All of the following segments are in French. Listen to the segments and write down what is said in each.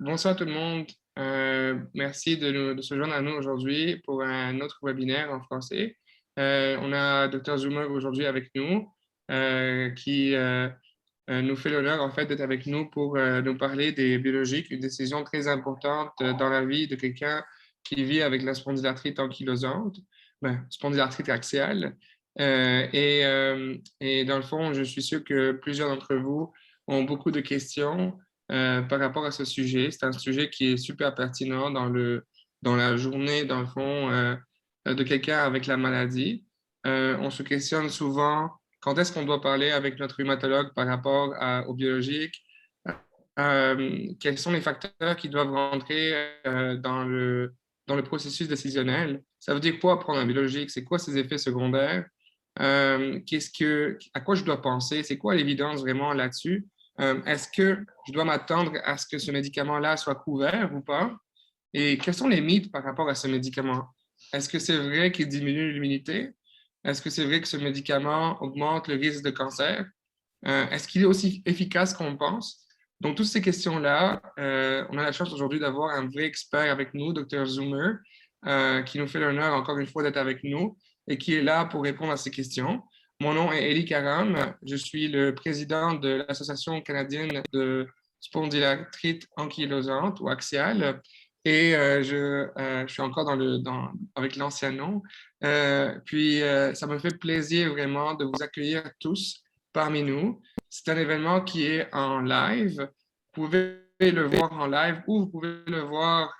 Bonsoir tout le monde. Merci de se joindre à nous aujourd'hui pour un autre webinaire en français. On a Dr Zoomer aujourd'hui avec nous qui nous fait l'honneur en fait d'être avec nous pour nous parler des biologiques, une décision très importante dans la vie de quelqu'un qui vit avec la spondylarthrite ankylosante, spondylarthrite axiale. Et dans le fond, je suis sûr que plusieurs d'entre vous ont beaucoup de questions par rapport à ce sujet. C'est un sujet qui est super pertinent dans la journée, dans le fond, de quelqu'un avec la maladie. On se questionne souvent quand est-ce qu'on doit parler avec notre rhumatologue par rapport au biologique. Quels sont les facteurs qui doivent rentrer dans le processus décisionnel? Ça veut dire quoi prendre un biologique? C'est quoi ses effets secondaires? À quoi je dois penser? C'est quoi l'évidence vraiment là-dessus? Est-ce que je dois m'attendre à ce que ce médicament-là soit couvert ou pas? Et quels sont les mythes par rapport à ce médicament? Est-ce que c'est vrai qu'il diminue l'immunité? Est-ce que c'est vrai que ce médicament augmente le risque de cancer? Est-ce qu'il est aussi efficace qu'on pense? Donc, toutes ces questions-là, on a la chance aujourd'hui d'avoir un vrai expert avec nous, Dr Zoomer, qui nous fait l'honneur encore une fois d'être avec nous et qui est là pour répondre à ces questions. Mon nom est Eli Karam. Je suis le président de l'Association canadienne de spondylarthrite ankylosante ou axiale. Et je suis encore avec l'ancien nom. Ça me fait plaisir vraiment de vous accueillir tous parmi nous. C'est un événement qui est en live. Vous pouvez le voir en live ou vous pouvez le voir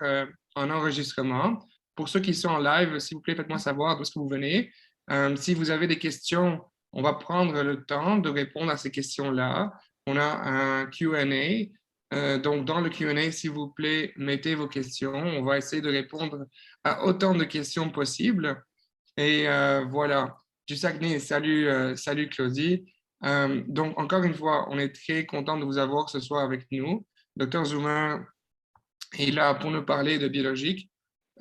en enregistrement. Pour ceux qui sont en live, s'il vous plaît, faites-moi savoir d'où est-ce que vous venez. Si vous avez des questions, on va prendre le temps de répondre à ces questions-là. On a un Q&A. Donc, dans le Q&A, s'il vous plaît, mettez vos questions. On va essayer de répondre à autant de questions possibles. Et voilà. Du Saguenay, salut Claudie. Donc, encore une fois, on est très content de vous avoir ce soir avec nous. Dr Zoomer est là pour nous parler de biologique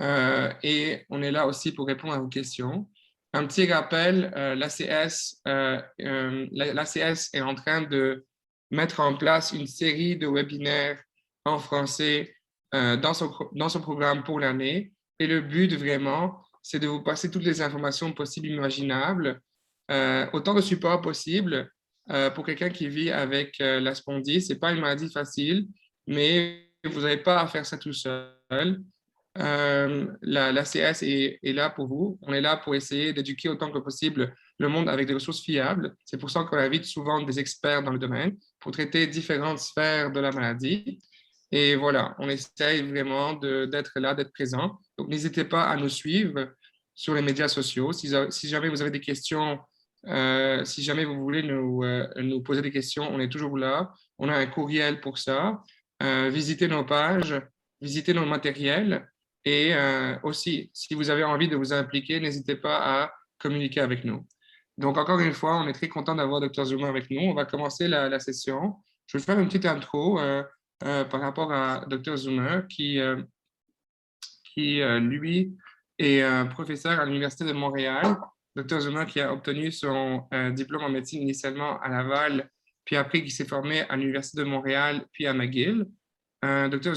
et on est là aussi pour répondre à vos questions. Un petit rappel, l'ACS est en train de mettre en place une série de webinaires en français dans son programme pour l'année. Et le but vraiment, c'est de vous passer toutes les informations possibles, imaginables, autant de support possible pour quelqu'un qui vit avec la spondie. Ce n'est pas une maladie facile, mais vous n'avez pas à faire ça tout seul. CS est là pour vous. On est là pour essayer d'éduquer autant que possible le monde avec des ressources fiables. C'est pour ça qu'on invite souvent des experts dans le domaine pour traiter différentes sphères de la maladie. Et voilà, on essaye vraiment d'être là, d'être présent. Donc, n'hésitez pas à nous suivre sur les médias sociaux. Si jamais vous avez des questions, si jamais vous voulez nous poser des questions, on est toujours là. On a un courriel pour ça. Visitez nos pages, visitez nos matériels. Et aussi, si vous avez envie de vous impliquer, n'hésitez pas à communiquer avec nous. Donc, encore une fois, on est très content d'avoir Dr Zoomer avec nous. On va commencer la session. Je vais faire une petite intro par rapport à Dr Zoomer qui lui, est professeur à l'Université de Montréal. Dr Zoomer qui a obtenu son diplôme en médecine initialement à Laval, puis après qui s'est formé à l'Université de Montréal, puis à McGill. Dr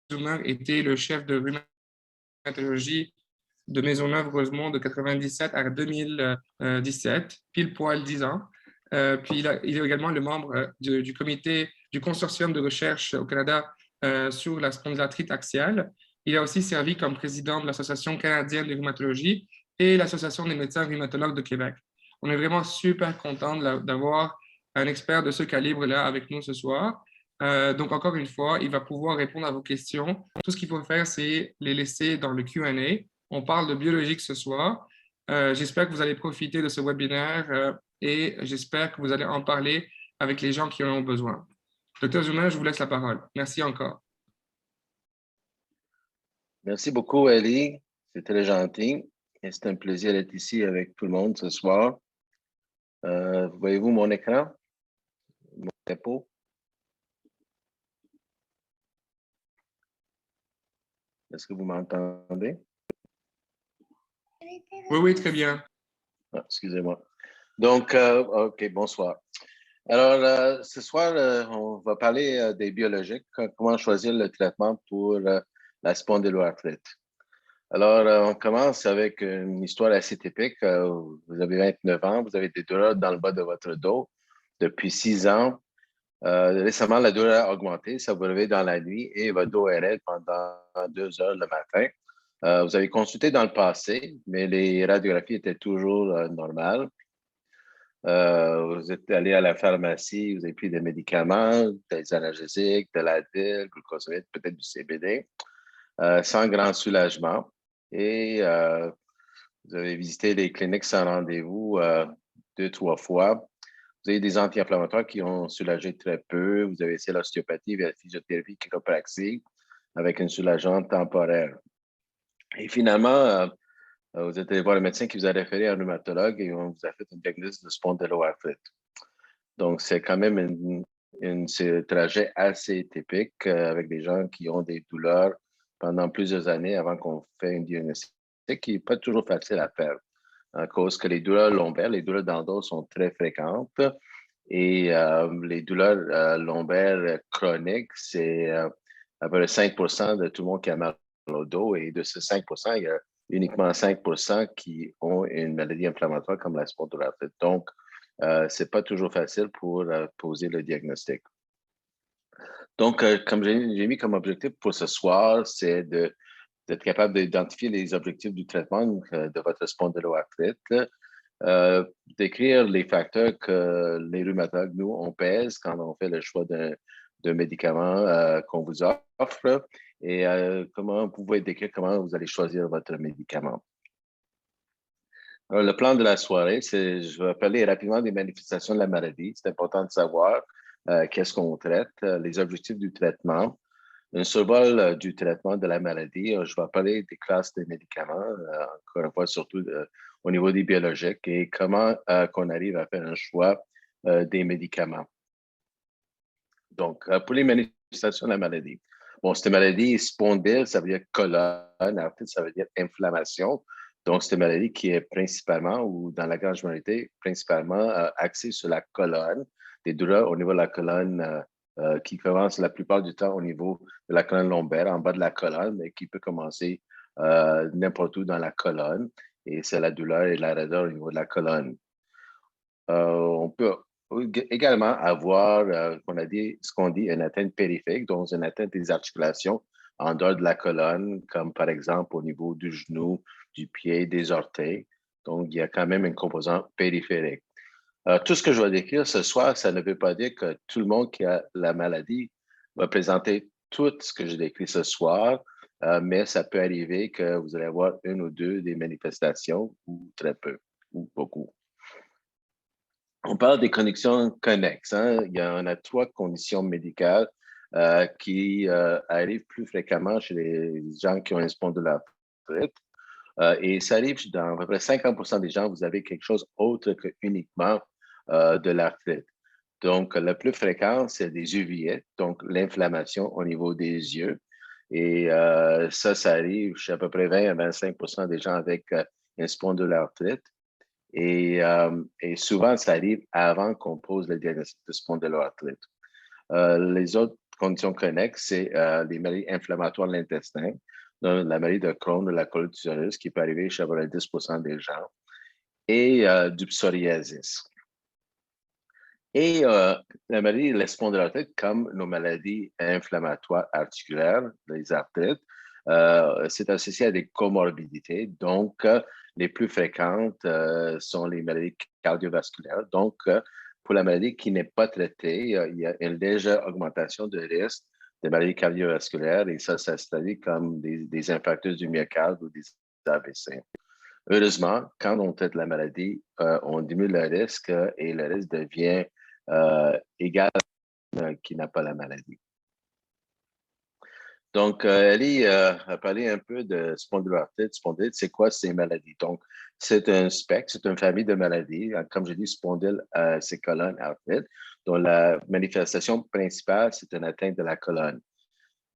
Zoomer était le chef de rhumatologie de Maisonneuve-Rosemont de 97 à 2017, pile poil 10 ans. Puis il est également le membre du comité du consortium de recherche au Canada sur la spondylarthrite axiale. Il a aussi servi comme président de l'Association canadienne de rhumatologie et l'Association des médecins rhumatologues de Québec. On est vraiment super content d'avoir un expert de ce calibre-là avec nous ce soir. Donc, encore une fois, il va pouvoir répondre à vos questions. Tout ce qu'il faut faire, c'est les laisser dans le Q&A. On parle de biologique ce soir. J'espère que vous allez profiter de ce webinaire et j'espère que vous allez en parler avec les gens qui en ont besoin. Dr Zoomer, je vous laisse la parole. Merci encore. Merci beaucoup, Eli. C'est très gentil. Et c'est un plaisir d'être ici avec tout le monde ce soir. Voyez-vous mon écran? Mon capot? Est-ce que vous m'entendez? Oui, très bien. Ah, excusez-moi. Donc, OK, bonsoir. Alors, ce soir, on va parler des biologiques, comment choisir le traitement pour la spondyloarthrite. Alors, on commence avec une histoire assez typique. Vous avez 29 ans, vous avez des douleurs dans le bas de votre dos depuis 6 ans. Récemment, la douleur a augmenté, ça vous réveille dans la nuit et votre dos est raide pendant 2 heures le matin. Vous avez consulté dans le passé, mais les radiographies étaient toujours normales. Vous êtes allé à la pharmacie, vous avez pris des médicaments, des analgésiques, de l'Advil, glucosamine, peut-être du CBD, sans grand soulagement. Et vous avez visité les cliniques sans rendez-vous 2, 3 fois. Vous avez des anti-inflammatoires qui ont soulagé très peu. Vous avez essayé l'ostéopathie, la physiothérapie, chiropraxie avec une soulageante temporaire. Et finalement, vous êtes allé voir le médecin qui vous a référé à un rhumatologue et on vous a fait une diagnostic de spondyloarthrite. Donc, c'est quand même un trajet assez typique avec des gens qui ont des douleurs pendant plusieurs années avant qu'on fait une diagnostic qui n'est pas toujours facile à faire à cause que les douleurs lombaires, les douleurs dans le dos sont très fréquentes et les douleurs lombaires chroniques, c'est à peu près 5 de tout le monde qui a mal au dos et de ces 5 il y a uniquement 5 qui ont une maladie inflammatoire comme la spondyloarthrite. Donc, c'est pas toujours facile pour poser le diagnostic. Donc, comme j'ai mis comme objectif pour ce soir, c'est d'être capable d'identifier les objectifs du traitement de votre spondyloarthrite, d'écrire les facteurs que les rhumatologues, nous, on pèse quand on fait le choix d'un médicament qu'on vous offre et comment vous pouvez décrire comment vous allez choisir votre médicament. Alors, le plan de la soirée, je vais parler rapidement des manifestations de la maladie. C'est important de savoir qu'est-ce qu'on traite, les objectifs du traitement, un survol du traitement de la maladie. Je vais parler des classes de médicaments, encore une fois, surtout au niveau des biologiques et comment qu'on arrive à faire un choix des médicaments. Donc, pour les manifestations de la maladie. Bon, cette maladie spondyle, ça veut dire colonne, arthrite, ça veut dire inflammation. Donc, c'est une maladie qui est principalement, ou dans la grande majorité, principalement axée sur la colonne, des douleurs au niveau de la colonne qui commencent la plupart du temps au niveau de la colonne lombaire, en bas de la colonne, mais qui peut commencer n'importe où dans la colonne. Et c'est la douleur et la raideur au niveau de la colonne. On peut également avoir ce qu'on dit une atteinte périphérique, donc une atteinte des articulations en dehors de la colonne, comme par exemple au niveau du genou, du pied, des orteils. Donc, il y a quand même une composante périphérique. Tout ce que je vais décrire ce soir, ça ne veut pas dire que tout le monde qui a la maladie va présenter tout ce que j'ai décrit ce soir, mais ça peut arriver que vous allez avoir une ou deux des manifestations ou très peu ou beaucoup. On parle des conditions connexes. Hein? Il y en a 3 conditions médicales qui arrivent plus fréquemment chez les gens qui ont un spondyloarthrite. Et ça arrive dans à peu près 50 des gens, vous avez quelque chose autre que uniquement de l'arthrite. Donc, le plus fréquent, c'est des uveyettes, donc l'inflammation au niveau des yeux. Et ça arrive chez à peu près 20 à 25 des gens avec un spondyloarthrite. Et souvent, ça arrive avant qu'on pose le diagnostic de spondyloarthrite. Les autres conditions connexes, c'est les maladies inflammatoires de l'intestin, la maladie de Crohn ou la colite ulcéreuse qui peut arriver chez à peu près 10 des gens, et du psoriasis. Et la maladie de la spondyloarthrite, comme nos maladies inflammatoires articulaires, les arthrites, c'est associé à des comorbidités. Donc, les plus fréquentes sont les maladies cardiovasculaires. Donc, pour la maladie qui n'est pas traitée, il y a une légère augmentation de risque de maladies cardiovasculaires et ça se traduit comme des infarctus du myocarde ou des AVC. Heureusement, quand on traite la maladie, on diminue le risque et le risque devient égal à qui n'a pas la maladie. Donc, Ellie a parlé un peu de spondyloarthrite. Spondylite, c'est quoi ces maladies? Donc, c'est un spectre, c'est une famille de maladies. Comme je dis, spondyle, c'est colonne arthrite. Donc, la manifestation principale, c'est une atteinte de la colonne.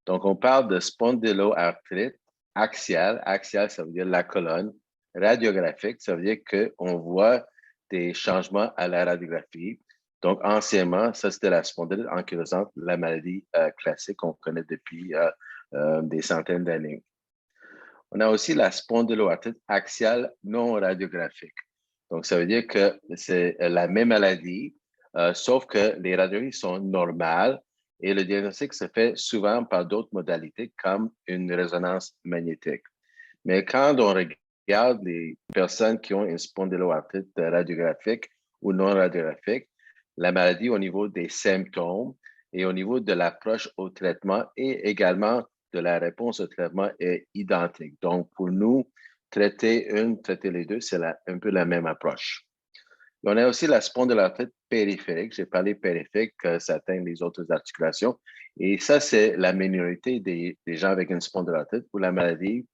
Donc, on parle de spondyloarthrite axiale. Axiale, ça veut dire la colonne. Radiographique, ça veut dire qu'on voit des changements à la radiographie. Donc, anciennement, ça, c'était la spondylite ankylosante, la maladie classique qu'on connaît depuis des centaines d'années. On a aussi la spondyloarthrite axiale non radiographique. Donc, ça veut dire que c'est la même maladie, sauf que les radiographies sont normales et le diagnostic se fait souvent par d'autres modalités comme une résonance magnétique. Mais quand on regarde les personnes qui ont une spondyloarthrite radiographique ou non radiographique, la maladie au niveau des symptômes et au niveau de l'approche au traitement et également de la réponse au traitement est identique. Donc, pour nous, traiter les deux, c'est un peu la même approche. On a aussi la spondyloarthrite périphérique. J'ai parlé périphérique, ça atteint les autres articulations. Et ça, c'est la minorité des gens avec une spondyloarthrite où la maladie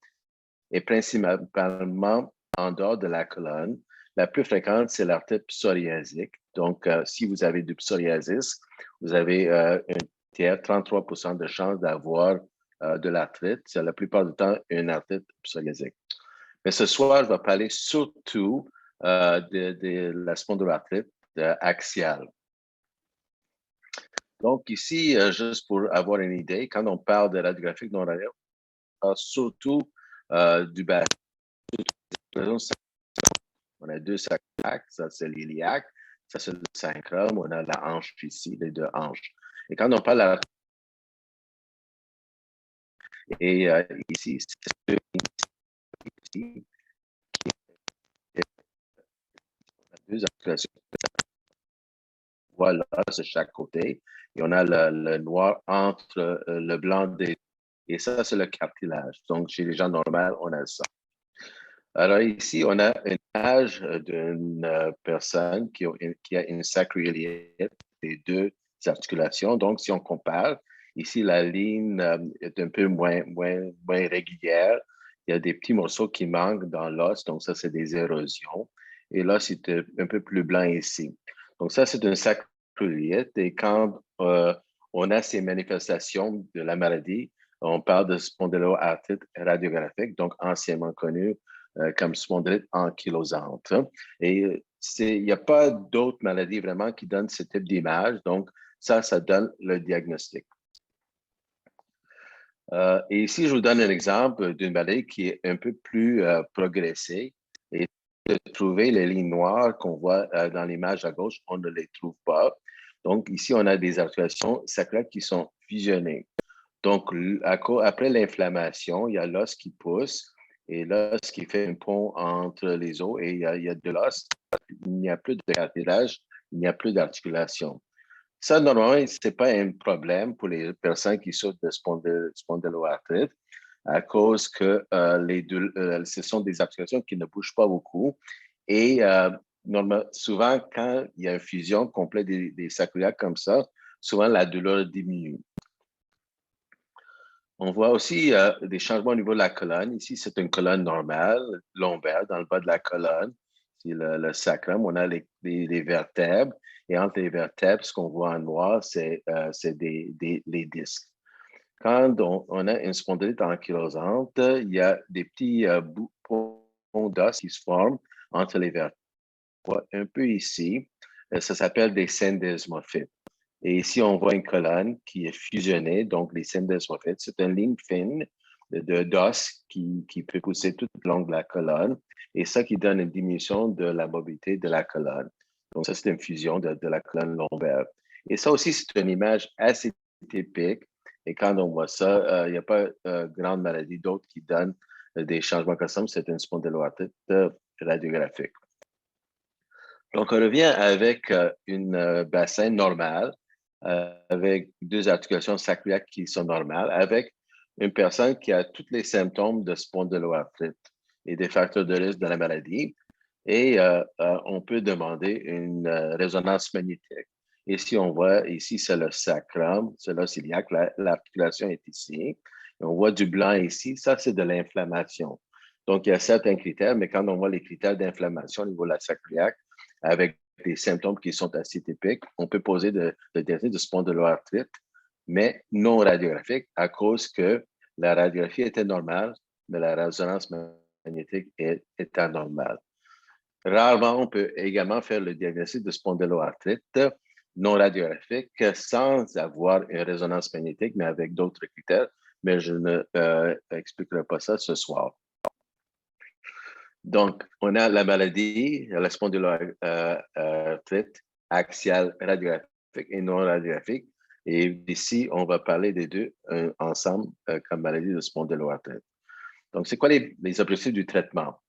est principalement en dehors de la colonne. La plus fréquente, c'est l'arthrite psoriasique. Donc, si vous avez du psoriasis, vous avez un tiers, 33% de chances d'avoir de l'arthrite. C'est la plupart du temps une arthrite psoriasique. Mais ce soir, je vais parler surtout de la spondyloarthrite axiale. Donc, ici, juste pour avoir une idée, quand on parle de radiographique non radiographique, on parle surtout du bassin. On a deux sacroiliacs, ça c'est l'iliaque, ça c'est le sacrum, on a la hanche ici, les deux hanches. Et quand on parle et ici, c'est ici, deux articulations. Voilà, c'est chaque côté. Et on a le noir entre le blanc des. Et ça, c'est le cartilage. Donc, chez les gens normaux, on a ça. Alors ici, on a une image d'une personne qui a une sacroiliite des deux articulations. Donc, si on compare, ici, la ligne est un peu moins régulière. Il y a des petits morceaux qui manquent dans l'os. Donc, ça, c'est des érosions. Et là, c'est un peu plus blanc ici. Donc, ça, c'est une sacroiliite. Et quand on a ces manifestations de la maladie, on parle de spondyloarthrite radiographique, donc anciennement connue comme spondylite ankylosante. Et il n'y a pas d'autres maladies vraiment qui donnent ce type d'image. Donc, ça donne le diagnostic. Et ici, je vous donne un exemple d'une maladie qui est un peu plus progressée. Et de trouver les lignes noires qu'on voit dans l'image à gauche, on ne les trouve pas. Donc, ici, on a des articulations sacrales qui sont fusionnées. Donc, après l'inflammation, il y a l'os qui pousse et l'os qui fait un pont entre les os et il y a de l'os. Il n'y a plus de cartilage, il n'y a plus d'articulation. Ça, normalement, ce n'est pas un problème pour les personnes qui souffrent de spondyloarthrite à cause que ce sont des articulations qui ne bougent pas beaucoup. Et souvent, quand il y a une fusion complète des sacroiliacs comme ça, souvent la douleur diminue. On voit aussi des changements au niveau de la colonne. Ici, c'est une colonne normale, lombaire, dans le bas de la colonne. C'est le sacrum. On a les vertèbres. Et entre les vertèbres, ce qu'on voit en noir, c'est les disques. Quand on a une spondylite ankylosante, il y a des petits ponts d'os qui se forment entre les vertèbres. Un peu ici, ça s'appelle des syndesmophytes. Et ici, on voit une colonne qui est fusionnée, donc les syndesmophytes. C'est une ligne fine d'os qui peut pousser tout le long de la colonne et ça qui donne une diminution de la mobilité de la colonne. Donc, ça, c'est une fusion de la colonne lombaire. Et ça aussi, c'est une image assez typique. Et quand on voit ça, il n'y a pas grande maladie d'autres qui donnent des changements comme ça. C'est une spondyloarthrite radiographique. Donc, on revient avec une bassin normale, avec deux articulations sacroiliaques qui sont normales, avec une personne qui a tous les symptômes de spondyloarthrite et des facteurs de risque de la maladie. Et on peut demander une résonance magnétique. Et si on voit ici, c'est le sacrum, c'est l'os iliaque, l'articulation est ici. Et on voit du blanc ici, ça c'est de l'inflammation. Donc, il y a certains critères, mais quand on voit les critères d'inflammation au niveau de la sacroiliaque, avec des symptômes qui sont assez typiques, on peut poser le diagnostic de spondyloarthrite, mais non radiographique, à cause que la radiographie était normale, mais la résonance magnétique est anormale. Rarement, on peut également faire le diagnostic de spondyloarthrite non radiographique sans avoir une résonance magnétique, mais avec d'autres critères. Mais je ne expliquerai pas ça ce soir. Donc, on a la maladie, la spondyloarthrite axiale radiographique et non radiographique. Et ici, on va parler des deux ensemble comme maladie de spondyloarthrite. Donc, c'est quoi les objectifs du traitement?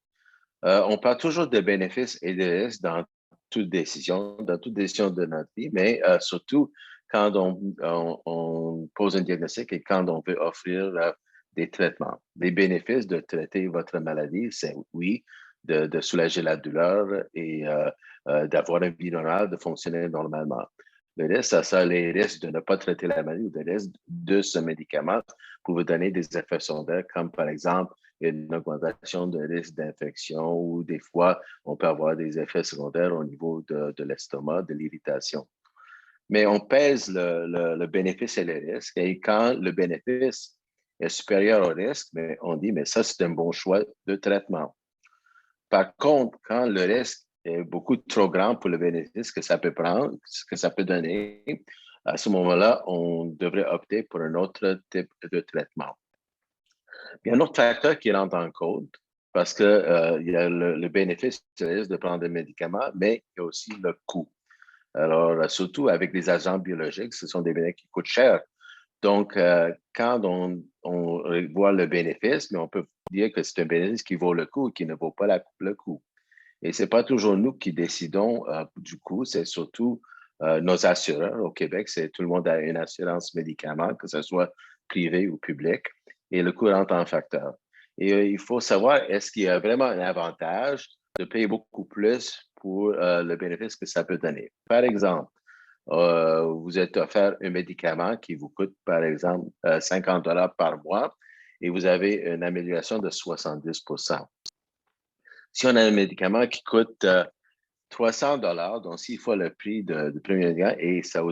On parle toujours de bénéfices et de risques dans toute décision de notre vie, mais surtout quand on pose un diagnostic et quand on veut offrir des traitements. Les bénéfices de traiter votre maladie, c'est oui, de soulager la douleur et d'avoir une vie normale, de fonctionner normalement. Le risque, ça les risques de ne pas traiter la maladie ou des risques de ce médicament pour vous donner des effets secondaires, comme par exemple une augmentation de risque d'infection ou des fois, on peut avoir des effets secondaires au niveau de l'estomac, de l'irritation. Mais on pèse le bénéfice et le risque. Et quand le bénéfice est supérieur au risque, mais on dit, mais ça, c'est un bon choix de traitement. Par contre, quand le risque est beaucoup trop grand pour le bénéfice que ça peut prendre, ce que ça peut donner, à ce moment-là, on devrait opter pour un autre type de traitement. Il y a un autre facteur qui rentre en compte parce qu'il y a le bénéfice de prendre des médicaments, mais il y a aussi le coût. Alors, surtout avec les agents biologiques, ce sont des bénéfices qui coûtent cher. Donc, quand on voit le bénéfice, mais on peut dire que c'est un bénéfice qui vaut le coup et qui ne vaut pas le coût. Et ce n'est pas toujours nous qui décidons du coût, c'est surtout nos assureurs. Au Québec, c'est tout le monde a une assurance médicaments, que ce soit privé ou public, et le coût rentre en facteur. Et il faut savoir, est-ce qu'il y a vraiment un avantage de payer beaucoup plus pour le bénéfice que ça peut donner? Par exemple, vous êtes offert un médicament qui vous coûte, par exemple, 50 $ par mois et vous avez une amélioration de 70 %. Si on a un médicament qui coûte 300 $, donc 6 fois le prix du premier médicament, et ça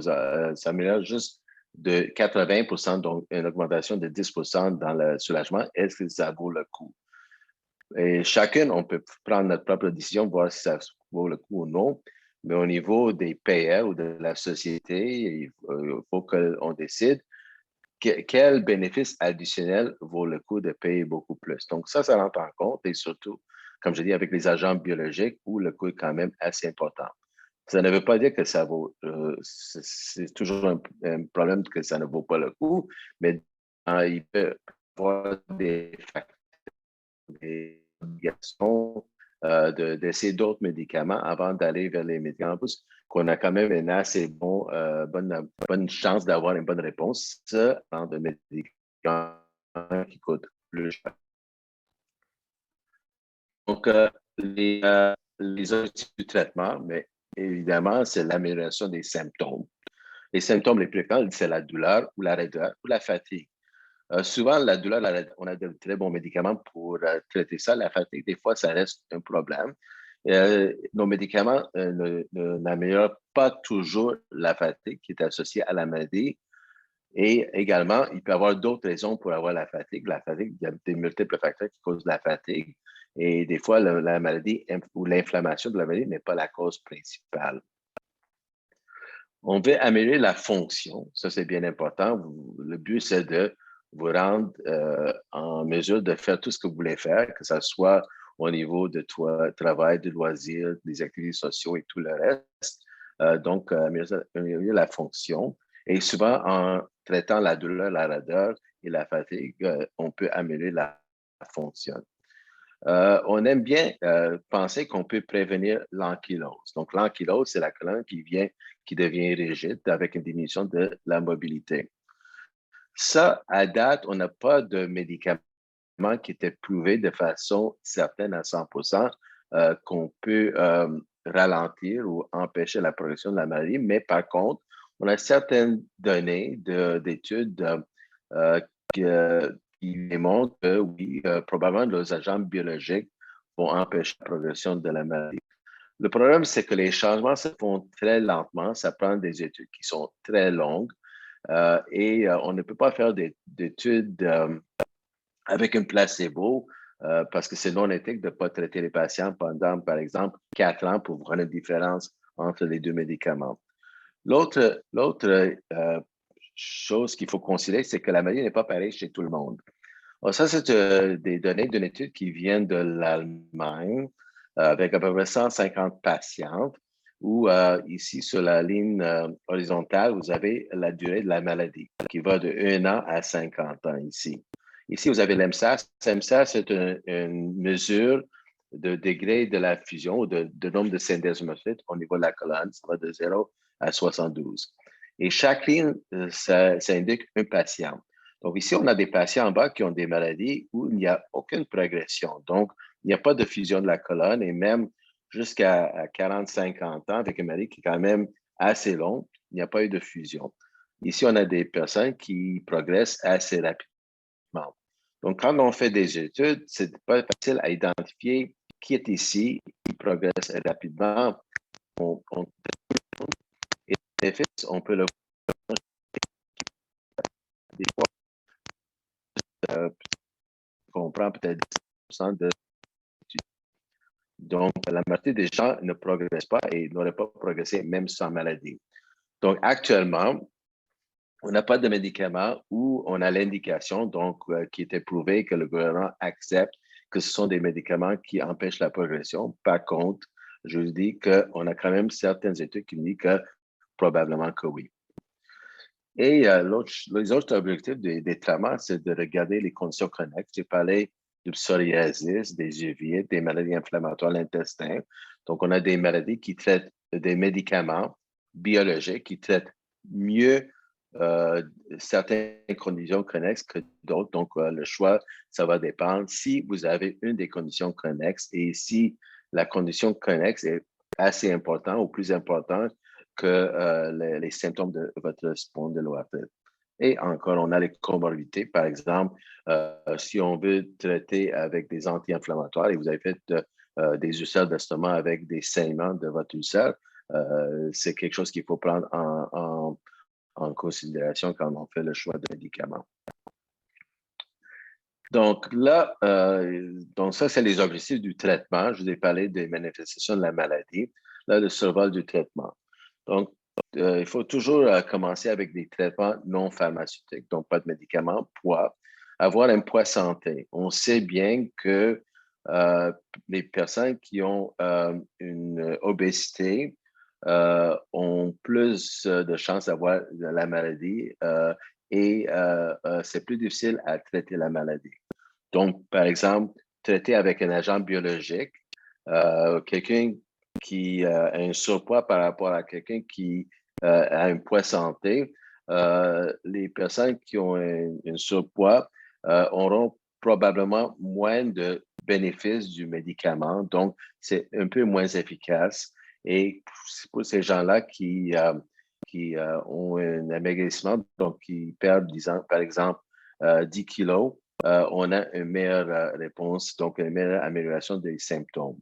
améliore juste de 80 %, donc une augmentation de 10 % dans le soulagement, est-ce que ça vaut le coup? Et chacun, on peut prendre notre propre décision, voir si ça vaut le coup ou non. Mais au niveau des payeurs ou de la société, il faut qu'on décide quel bénéfice additionnel vaut le coup de payer beaucoup plus. Donc, ça rentre en compte et surtout, comme je dis, avec les agents biologiques où le coût est quand même assez important. Ça ne veut pas dire que ça vaut, c'est toujours un problème que ça ne vaut pas le coup, mais il peut y avoir des facteurs, des obligations d'essayer d'autres médicaments avant d'aller vers les médicaments. En plus, qu'on a quand même une assez bonne chance d'avoir une bonne réponse dans des médicaments qui coûtent plus cher. Donc, les objectifs du traitement, mais évidemment, c'est l'amélioration des symptômes. Les symptômes les plus fréquents, c'est la douleur ou la raideur ou la fatigue. Souvent, la douleur, on a de très bons médicaments pour traiter ça. La fatigue, des fois, ça reste un problème. Nos médicaments n'améliorent pas toujours la fatigue qui est associée à la maladie. Et également, il peut y avoir d'autres raisons pour avoir la fatigue. La fatigue, il y a des multiples facteurs qui causent la fatigue. Et des fois, la maladie ou l'inflammation de la maladie n'est pas la cause principale. On veut améliorer la fonction. Ça, c'est bien important. Le but, c'est de vous rendre en mesure de faire tout ce que vous voulez faire, que ce soit au niveau de travail, de loisirs, des activités sociales et tout le reste. Donc, améliorer la fonction. Et souvent, en traitant la douleur, la raideur et la fatigue, on peut améliorer la fonction. On aime bien penser qu'on peut prévenir l'ankylose. Donc, l'ankylose, c'est la colonne qui devient rigide avec une diminution de la mobilité. Ça, à date, on n'a pas de médicament qui était prouvé de façon certaine à 100 % qu'on peut ralentir ou empêcher la progression de la maladie. Mais par contre, on a certaines données d'études qui démontrent que oui, probablement nos agents biologiques vont empêcher la progression de la maladie. Le problème, c'est que les changements se font très lentement. Ça prend des études qui sont très longues et on ne peut pas faire d'études avec un placebo parce que c'est non éthique de ne pas traiter les patients pendant, par exemple, 4 ans pour voir une différence entre les deux médicaments. L'autre chose qu'il faut considérer, c'est que la maladie n'est pas pareille chez tout le monde. Alors, ça, c'est des données d'une étude qui vient de l'Allemagne avec à peu près 150 patientes où ici, sur la ligne horizontale, vous avez la durée de la maladie qui va de 1 an à 50 ans ici. Ici, vous avez l'EMSAS. L'EMSAS, c'est une mesure de degré de la fusion ou de nombre de syndesmocytes au niveau de la colonne. Ça va de 0 à 72. Et chaque ligne, ça indique un patient. Donc ici, on a des patients en bas qui ont des maladies où il n'y a aucune progression. Donc, il n'y a pas de fusion de la colonne et même jusqu'à 40-50 ans, avec une maladie qui est quand même assez longue, il n'y a pas eu de fusion. Ici, on a des personnes qui progressent assez rapidement. Donc, quand on fait des études, c'est pas facile à identifier qui est ici, qui progresse rapidement. Et l'effet, on peut le voir des fois, on prend peut-être 10% de. Donc, la majorité des gens ne progressent pas et n'auraient pas progressé même sans maladie. Donc, actuellement, on n'a pas de médicaments où on a l'indication, donc, qui était prouvé que le gouvernement accepte que ce sont des médicaments qui empêchent la progression. Par contre, je vous dis qu'on a quand même certaines études qui disent que probablement que oui. Et les autres objectifs des traitements, c'est de regarder les conditions chroniques. J'ai parlé du psoriasis, des uveites, des maladies inflammatoires de l'intestin. Donc, on a des maladies qui traitent des médicaments biologiques qui traitent mieux certaines conditions chroniques que d'autres. Donc, le choix, ça va dépendre si vous avez une des conditions chroniques et si la condition chronique est assez importante ou plus importante que les symptômes de votre spondyloarthrite. Et encore, on a les comorbidités. Par exemple, si on veut traiter avec des anti-inflammatoires et vous avez fait des ulcères d'estomac avec des saignements de votre ulcère, c'est quelque chose qu'il faut prendre en considération quand on fait le choix de médicaments. Donc là, donc ça, c'est les objectifs du traitement. Je vous ai parlé des manifestations de la maladie. Là, le survol du traitement. Donc, il faut toujours commencer avec des traitements non pharmaceutiques, donc pas de médicaments, poids, avoir un poids santé. On sait bien que les personnes qui ont une obésité ont plus de chances d'avoir la maladie et c'est plus difficile à traiter la maladie. Donc, par exemple, traiter avec un agent biologique, quelqu'un qui a un surpoids par rapport à quelqu'un qui a un poids santé, les personnes qui ont un surpoids auront probablement moins de bénéfices du médicament, donc c'est un peu moins efficace. Et pour ces gens-là qui ont un amaigrissement, donc qui perdent, disons, par exemple, 10 kilos, on a une meilleure réponse, donc une meilleure amélioration des symptômes.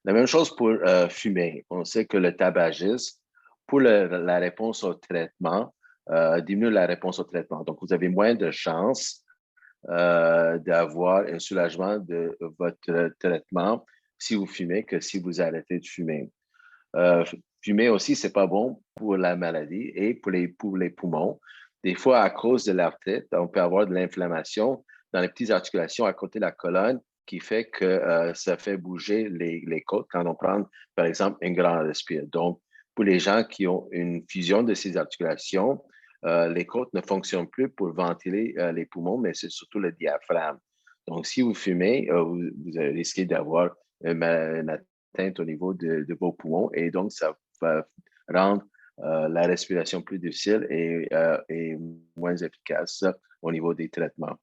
La même chose pour fumer. On sait que le tabagisme, pour la réponse au traitement, diminue la réponse au traitement. Donc, vous avez moins de chances d'avoir un soulagement de votre traitement si vous fumez que si vous arrêtez de fumer. Fumer aussi, c'est pas bon pour la maladie et pour les poumons. Des fois, à cause de l'arthrite, on peut avoir de l'inflammation dans les petites articulations à côté de la colonne qui fait que ça fait bouger les côtes quand on prend, par exemple, un grand respire. Donc, pour les gens qui ont une fusion de ces articulations, les côtes ne fonctionnent plus pour ventiler les poumons, mais c'est surtout le diaphragme. Donc, si vous fumez, vous risquez d'avoir une atteinte au niveau de vos poumons et donc ça va rendre la respiration plus difficile et moins efficace au niveau des traitements.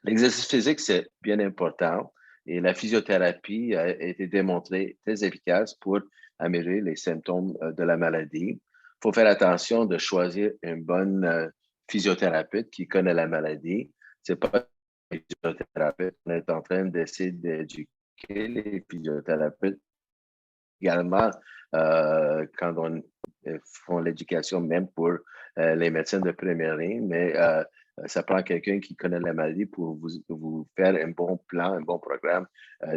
L'exercice physique, c'est bien important et la physiothérapie a été démontrée très efficace pour améliorer les symptômes de la maladie. Il faut faire attention de choisir une bonne physiothérapeute qui connaît la maladie. C'est pas un physiothérapeute. On est en train d'essayer d'éduquer les physiothérapeutes également quand on font l'éducation même pour les médecins de première ligne, mais ça prend quelqu'un qui connaît la maladie pour vous faire un bon plan, un bon programme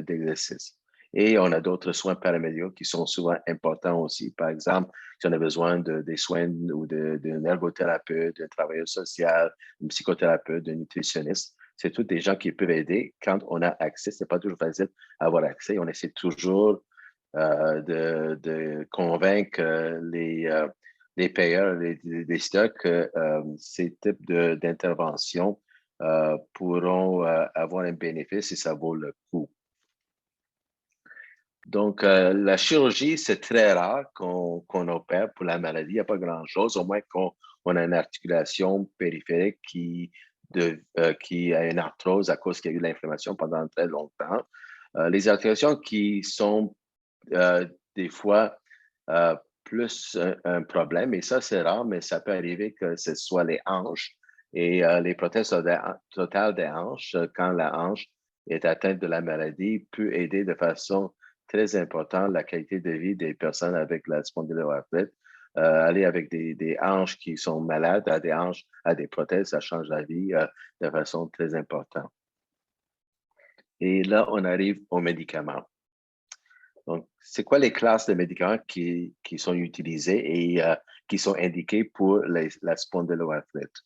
d'exercice. Et on a d'autres soins paramédicaux qui sont souvent importants aussi. Par exemple, si on a besoin des soins ou d'un ergothérapeute, d'un travailleur social, d'un psychothérapeute, d'un nutritionniste, c'est tous des gens qui peuvent aider quand on a accès. Ce n'est pas toujours facile à avoir accès. On essaie toujours de convaincre les payeurs, les décideurs que ces types d'interventions pourront avoir un bénéfice et ça vaut le coup. Donc, la chirurgie, c'est très rare qu'on opère pour la maladie. Il n'y a pas grand-chose, au moins qu'on a une articulation périphérique qui a une arthrose à cause qu'il y a eu de l'inflammation pendant très longtemps. Les articulations qui sont des fois plus un problème, et ça, c'est rare, mais ça peut arriver que ce soit les hanches et les prothèses totales des hanches, quand la hanche est atteinte de la maladie, peut aider de façon très importante la qualité de vie des personnes avec la spondyloarthrite. Aller avec des hanches qui sont malades à des hanches, à des prothèses, ça change la vie de façon très importante. Et là, on arrive aux médicaments. Donc, c'est quoi les classes de médicaments qui sont utilisés et qui sont indiqués pour la spondyloarthrite?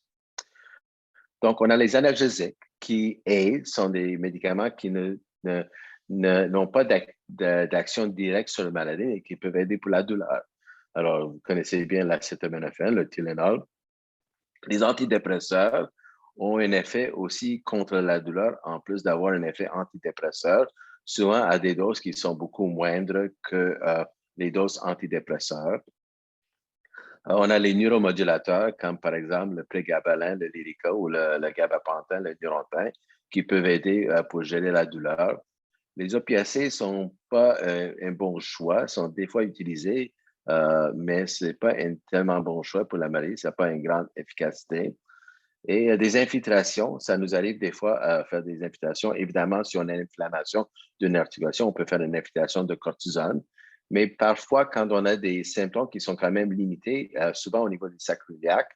Donc, on a les analgésiques qui sont des médicaments qui n'ont pas d'action directe sur la maladie et qui peuvent aider pour la douleur. Alors, vous connaissez bien l'acétaminophène, le Tylenol. Les antidépresseurs ont un effet aussi contre la douleur, en plus d'avoir un effet antidépresseur, souvent à des doses qui sont beaucoup moindres que les doses antidépresseurs. On a les neuromodulateurs, comme par exemple le prégabalin, le Lyrica ou le gabapentin, le Neurontin, qui peuvent aider pour gérer la douleur. Les opiacés ne sont pas un bon choix, sont des fois utilisés, mais ce n'est pas un tellement bon choix pour la maladie, ça n'a pas une grande efficacité. Et des infiltrations, ça nous arrive des fois à faire des infiltrations. Évidemment, si on a une inflammation d'une articulation, on peut faire une infiltration de cortisone. Mais parfois, quand on a des symptômes qui sont quand même limités, souvent au niveau du sacroiliac,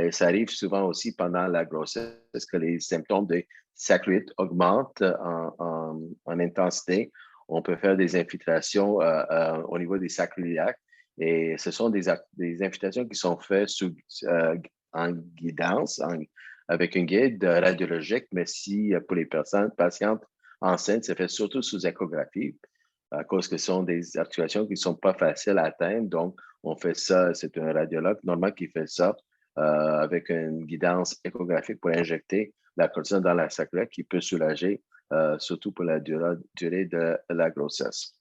ça arrive souvent aussi pendant la grossesse que les symptômes de sacroïde augmentent en intensité. On peut faire des infiltrations au niveau des sacroiliacs. Et ce sont des infiltrations qui sont faites en guidance, avec un guide radiologique, mais si pour les patientes enceintes, c'est fait surtout sous échographie, à cause que ce sont des articulations qui ne sont pas faciles à atteindre. Donc, on fait ça, c'est un radiologue normalement qui fait ça avec une guidance échographique pour injecter la cortisone dans la sacroiliac qui peut soulager, surtout pour la durée de la grossesse.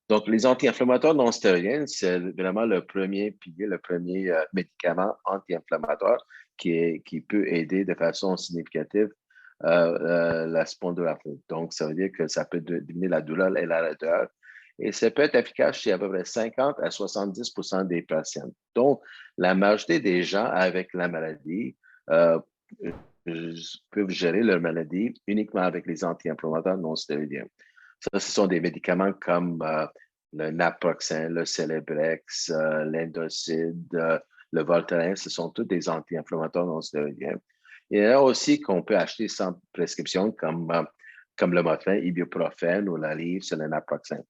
Donc, les anti-inflammatoires non stéroïdiens, c'est vraiment le premier pilier, le premier médicament anti-inflammatoire qui peut aider de façon significative la spondyloarthrite. Donc, ça veut dire que ça peut diminuer la douleur et la raideur. Et ça peut être efficace chez à peu près 50 à 70 des patients. Donc, la majorité des gens avec la maladie peuvent gérer leur maladie uniquement avec les anti-inflammatoires non stéroïdiens. Ça, ce sont des médicaments comme le naproxen, le Celebrex, l'Indocide, le Voltaren. Ce sont tous des anti-inflammatoires non stéroïdiens. Il y en a aussi qu'on peut acheter sans prescription, comme le Motrin, ibuprofène ou la Livre, c'est le naproxen.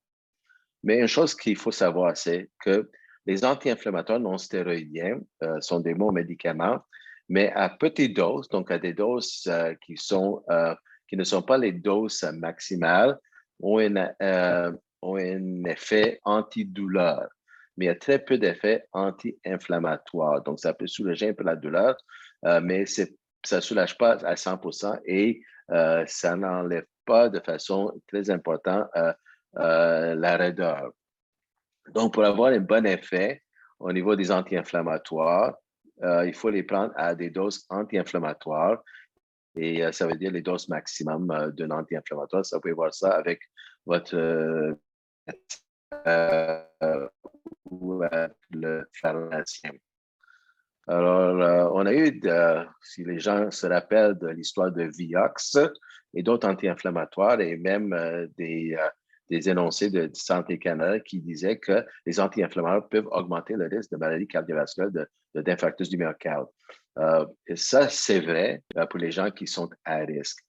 Mais une chose qu'il faut savoir, c'est que les anti-inflammatoires non stéroïdiens sont des bons médicaments, mais à petite dose, donc à des doses qui ne sont pas les doses maximales, ont un effet antidouleur. Mais il y a très peu d'effets anti-inflammatoires. Donc, ça peut soulager un peu la douleur, mais ça ne soulage pas à 100% et ça n'enlève pas de façon très importante la raideur. Donc, pour avoir un bon effet au niveau des anti-inflammatoires, il faut les prendre à des doses anti-inflammatoires. Et ça veut dire les doses maximum d'un anti-inflammatoire. Ça, vous pouvez voir ça avec votre ou le pharmacien. Alors, on a eu, si les gens se rappellent de l'histoire de Vioxx et d'autres anti-inflammatoires et même des énoncés de Santé Canada qui disaient que les anti-inflammatoires peuvent augmenter le risque de maladies cardiovasculaires, d'infarctus du myocarde. Et ça, c'est vrai pour les gens qui sont à risque.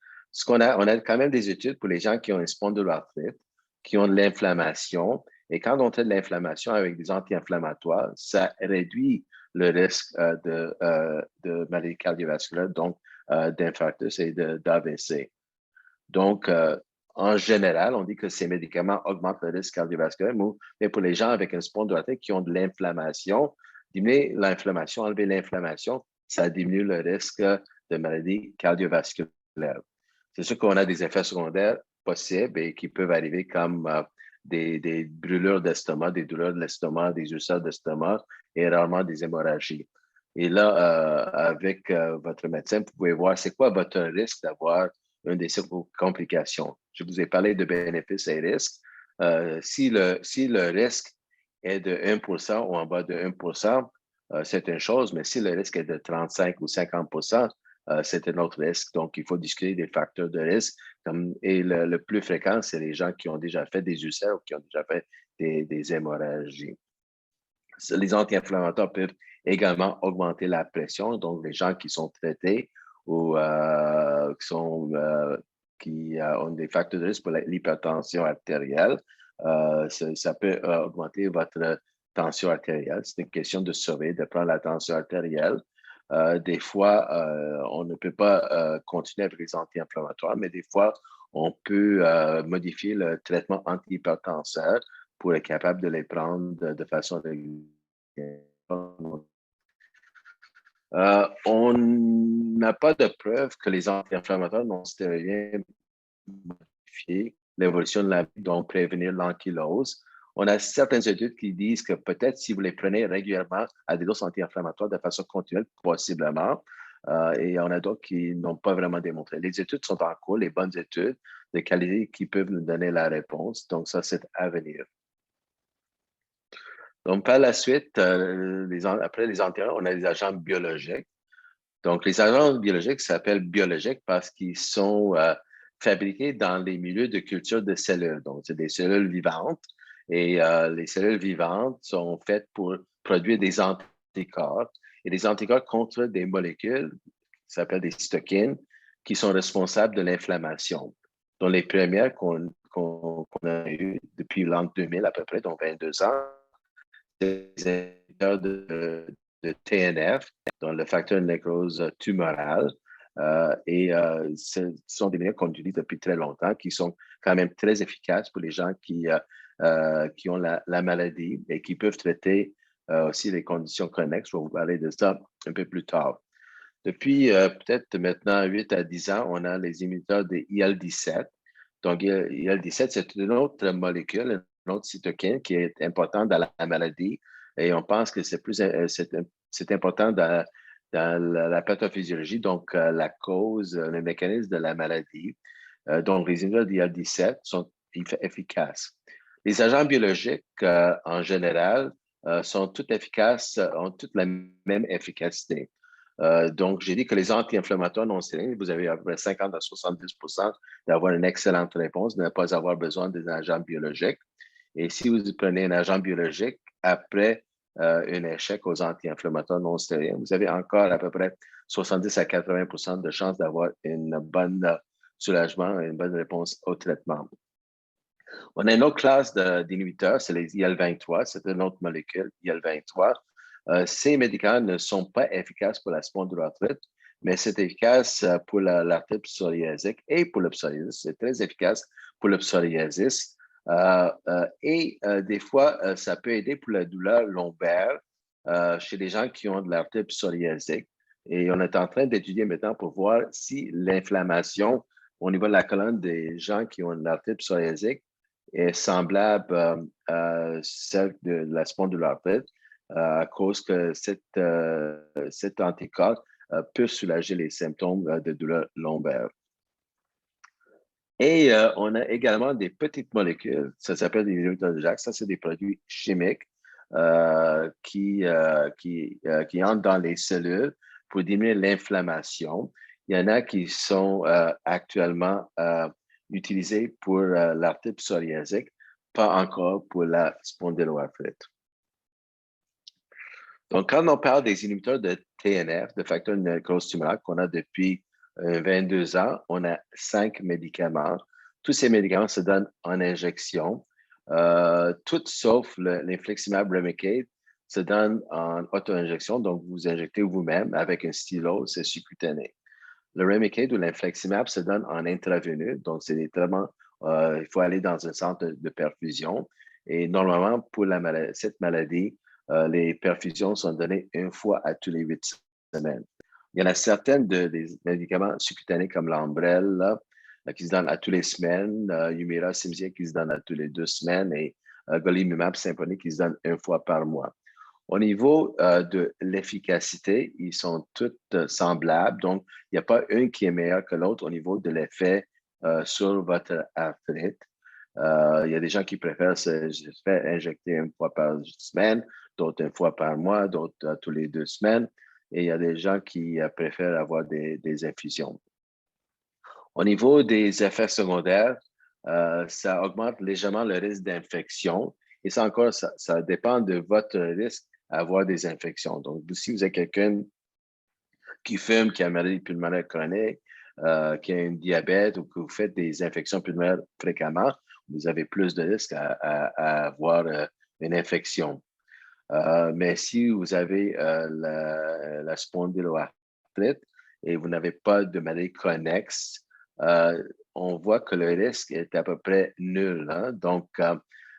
on a quand même des études pour les gens qui ont une spondyloarthrite, qui ont de l'inflammation. Et quand on a de l'inflammation avec des anti-inflammatoires, ça réduit le risque de maladie cardiovasculaire, donc d'infarctus et d'AVC. Donc, en général, on dit que ces médicaments augmentent le risque cardiovasculaire, mais pour les gens avec une spondyloarthrite qui ont de l'inflammation, diminuer l'inflammation, enlever l'inflammation, ça diminue le risque de maladie cardiovasculaire. C'est sûr qu'on a des effets secondaires possibles et qui peuvent arriver comme des brûlures d'estomac, des douleurs de l'estomac, des ulcères d'estomac et rarement des hémorragies. Et là, avec votre médecin, vous pouvez voir c'est quoi votre risque d'avoir une de ces complications. Je vous ai parlé de bénéfices et risques. Si le risque est de 1% ou en bas de 1%, c'est une chose, mais si le risque est de 35 ou 50%, c'est un autre risque. Donc, il faut discuter des facteurs de risque. Et le plus fréquent, c'est les gens qui ont déjà fait des ulcères ou qui ont déjà fait des hémorragies. Les anti-inflammatoires peuvent également augmenter la pression. Donc, les gens qui sont traités ou qui ont des facteurs de risque pour l'hypertension artérielle, ça peut augmenter votre tension artérielle. C'est une question de surveiller, de prendre la tension artérielle. Des fois, on ne peut pas continuer avec les anti-inflammatoires, mais des fois, on peut modifier le traitement antihypertenseur pour être capable de les prendre de façon régulière. On n'a pas de preuve que les anti-inflammatoires non stériens modifient l'évolution de la vie, donc prévenir l'ankylose. On a certaines études qui disent que peut-être si vous les prenez régulièrement à des doses anti-inflammatoires de façon continuelle, possiblement, et on a d'autres qui n'ont pas vraiment démontré. Les études sont en cours, les bonnes études de qualité qui peuvent nous donner la réponse. Donc, ça, c'est à venir. Donc, par la suite, après les antérieurs, on a les agents biologiques. Donc, les agents biologiques s'appellent biologiques parce qu'ils sont fabriqués dans les milieux de culture de cellules. Donc, c'est des cellules vivantes et les cellules vivantes sont faites pour produire des anticorps et des anticorps contre des molécules qui s'appellent des cytokines qui sont responsables de l'inflammation. Donc, les premières qu'on a eues depuis l'an 2000 à peu près, donc 22 ans, des inhibiteurs de TNF, donc le facteur de nécrose tumorale. Ce sont des médicaments qu'on utilise depuis très longtemps, qui sont quand même très efficaces pour les gens qui ont la maladie et qui peuvent traiter aussi les conditions connexes. Je vais vous parler de ça un peu plus tard. Depuis peut-être maintenant 8 à 10 ans, on a les inhibiteurs de IL-17. Donc, IL-17, c'est une autre molécule, une autre cytokine qui est importante dans la maladie. Et on pense que c'est important dans la pathophysiologie, donc la cause, le mécanisme de la maladie. Donc, les inhibiteurs d'IL-17 sont efficaces. Les agents biologiques, en général, sont tous efficaces, ont toutes la même efficacité. Donc, j'ai dit que les anti-inflammatoires non stériles, vous avez à peu près 50 à 70 d'avoir une excellente réponse, de ne pas avoir besoin d'un agent biologique. Et si vous prenez un agent biologique après un échec aux anti-inflammatoires non stériles, vous avez encore à peu près 70 à 80 de chances d'avoir une bonne soulagement et une bonne réponse au traitement. On a une autre classe d'inhibiteurs, c'est les IL-23, c'est une autre molécule, IL-23. Ces médicaments ne sont pas efficaces pour la spondyloarthrite, mais c'est efficace pour l'arthrite psoriasique et pour le psoriasis. C'est très efficace pour le psoriasis. Des fois, ça peut aider pour la douleur lombaire chez les gens qui ont de l'arthrite psoriasique. Et on est en train d'étudier maintenant pour voir si l'inflammation au niveau de la colonne des gens qui ont de l'arthrite psoriasique est semblable à celle de la spondyloarthrite à cause que cet anticorps peut soulager les symptômes de douleur lombaire. Et on a également des petites molécules, ça s'appelle des inhibiteurs de JAK, ça c'est des produits chimiques qui entrent dans les cellules pour diminuer l'inflammation. Il y en a qui sont actuellement utilisés pour l'arthrite psoriasique, pas encore pour la spondyloarthrite. Donc, quand on parle des inhibiteurs de TNF, de facteur de nécrose tumorale qu'on a depuis 22 ans, on a 5 médicaments. Tous ces médicaments se donnent en injection. Tout sauf l'infliximab Remicade se donne en auto-injection, donc vous injectez vous-même avec un stylo, c'est subcutané. Le Remicade ou l'infliximab se donne en intraveineux, donc c'est des traitements, il faut aller dans un centre de perfusion. Et normalement, pour cette maladie, les perfusions sont données une fois à tous les 8 semaines. Il y en a certaines des médicaments subcutanés comme l'Ambrelle, qui se donnent à toutes les semaines, Humira, Cimzia qui se donne à toutes les 2 semaines et Golimumab, Simponi qui se donne une fois par mois. Au niveau de l'efficacité, ils sont toutes semblables. Donc, il n'y a pas une qui est meilleure que l'autre au niveau de l'effet sur votre arthrite. Il y a des gens qui préfèrent se faire injecter une fois par semaine, d'autres une fois par mois, d'autres tous les 2 semaines. Et il y a des gens qui préfèrent avoir des infusions. Au niveau des effets secondaires, ça augmente légèrement le risque d'infection. Et ça encore, ça dépend de votre risque à avoir des infections. Donc, si vous êtes quelqu'un qui fume, qui a une maladie pulmonaire chronique, qui a un diabète ou que vous faites des infections pulmonaires fréquemment, vous avez plus de risques à avoir une infection. Mais si vous avez la spondyloarthrite et vous n'avez pas de maladie connexe, on voit que le risque est à peu près nul. Hein? Donc,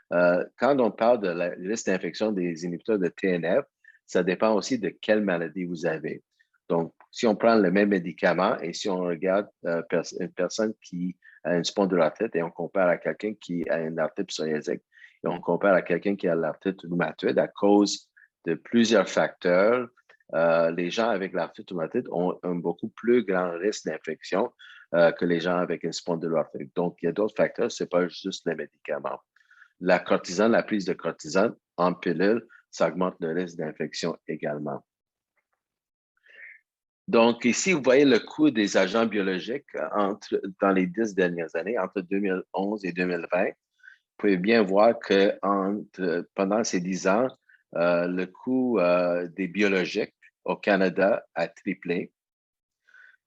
quand on parle de risque d'infection des inhibiteurs de TNF, ça dépend aussi de quelle maladie vous avez. Donc, si on prend le même médicament et si on regarde une personne qui a une spondyloarthrite et on compare à quelqu'un qui a une arthrite psoriasique, et on compare à quelqu'un qui a l'arthrite rhumatoïde à cause de plusieurs facteurs, les gens avec l'arthrite rhumatoïde ont un beaucoup plus grand risque d'infection que les gens avec une spondyloarthrite. Donc, il y a d'autres facteurs, ce n'est pas juste les médicaments. La cortisone, la prise de cortisone en pilule, ça augmente le risque d'infection également. Donc, ici, vous voyez le coût des agents biologiques dans les 10 dernières années, entre 2011 et 2020. Vous pouvez bien voir que pendant ces 10 ans, le coût des biologiques au Canada a triplé.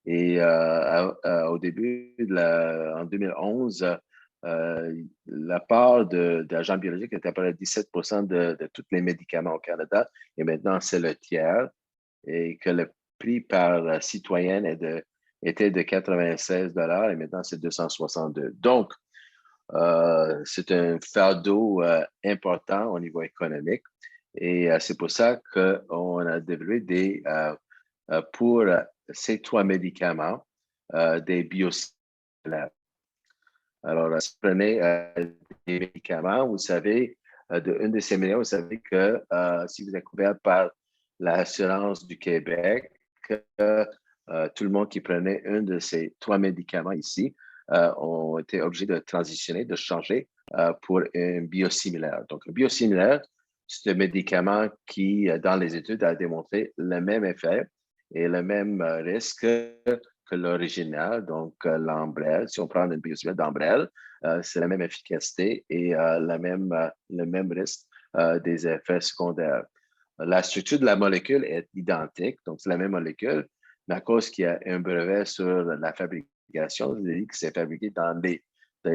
Et au début, en 2011, la part d'agents biologiques était à peu près 17% de tous les médicaments au Canada. Et maintenant, c'est le tiers. Et que le prix par citoyenne était de 96 et maintenant, c'est 262. Donc, c'est un fardeau important au niveau économique. Et c'est pour ça qu'on a développé pour ces 3 médicaments, des biosimilaires. Alors, si vous prenez des médicaments, vous savez, une de ces médicaments, vous savez que si vous êtes couvert par l'assurance du Québec, tout le monde qui prenait un de ces 3 médicaments ici ont été obligés de transitionner, de changer pour un biosimilaire. Donc, un biosimilaire, c'est un médicament qui, dans les études, a démontré le même effet et le même risque que l'original, donc l'Ambrelle. Si on prend une biosimilaire d'Ambrelle, c'est la même efficacité et le même risque des effets secondaires. La structure de la molécule est identique, donc c'est la même molécule, mais à cause qu'il y a un brevet sur la fabrication, c'est-à-dire que c'est fabriqué dans les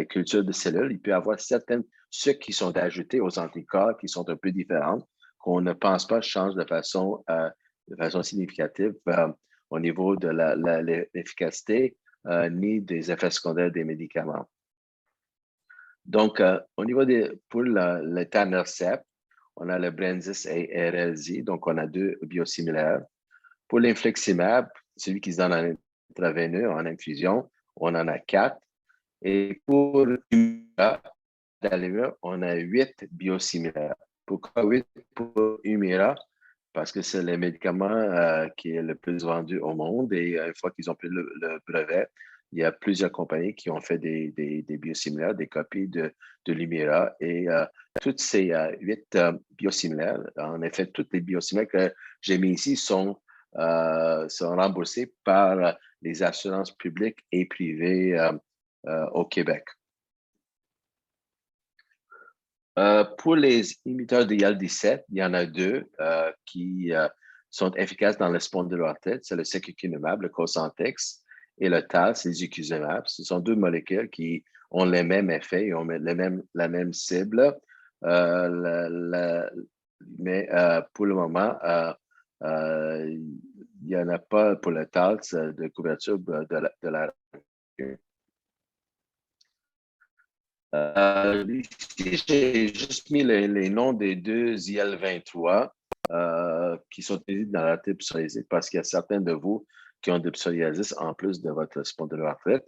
cultures de cellules, il peut y avoir certaines sucres qui sont ajoutés aux anticorps qui sont un peu différentes, qu'on ne pense pas changent de façon significative au niveau de l'efficacité ni des effets secondaires des médicaments. Donc, au niveau pour l'étanercept, on a le Brenzys et RLZ, donc on a 2 biosimilaires. Pour l'infliximab, celui qui se donne en intraveineux, en infusion, on en a 4. Et pour Humira, on a 8 biosimilaires. Pourquoi 8 pour Humira? Parce que c'est le médicament qui est le plus vendu au monde et une fois qu'ils ont pris le brevet, il y a plusieurs compagnies qui ont fait des biosimilaires, des copies de l'Humira et toutes ces 8 biosimilaires, en effet, toutes les biosimilaires que j'ai mis ici sont remboursés par les assurances publiques et privées au Québec. Pour les inhibiteurs de IL-17, il y en a 2 qui sont efficaces dans le spondyloarthrite. C'est le secukinumab, le Cosentyx, et le TALS, les icuzumab. Ce sont deux molécules qui ont les mêmes effets et ont la même cible. Mais pour le moment, il n'y en a pas pour le TALS de couverture de la ici, j'ai juste mis les noms des deux IL-23 qui sont utilisés dans l'arthrite psoriasique parce qu'il y a certains de vous qui ont de psoriasis en plus de votre spondyloarthrite.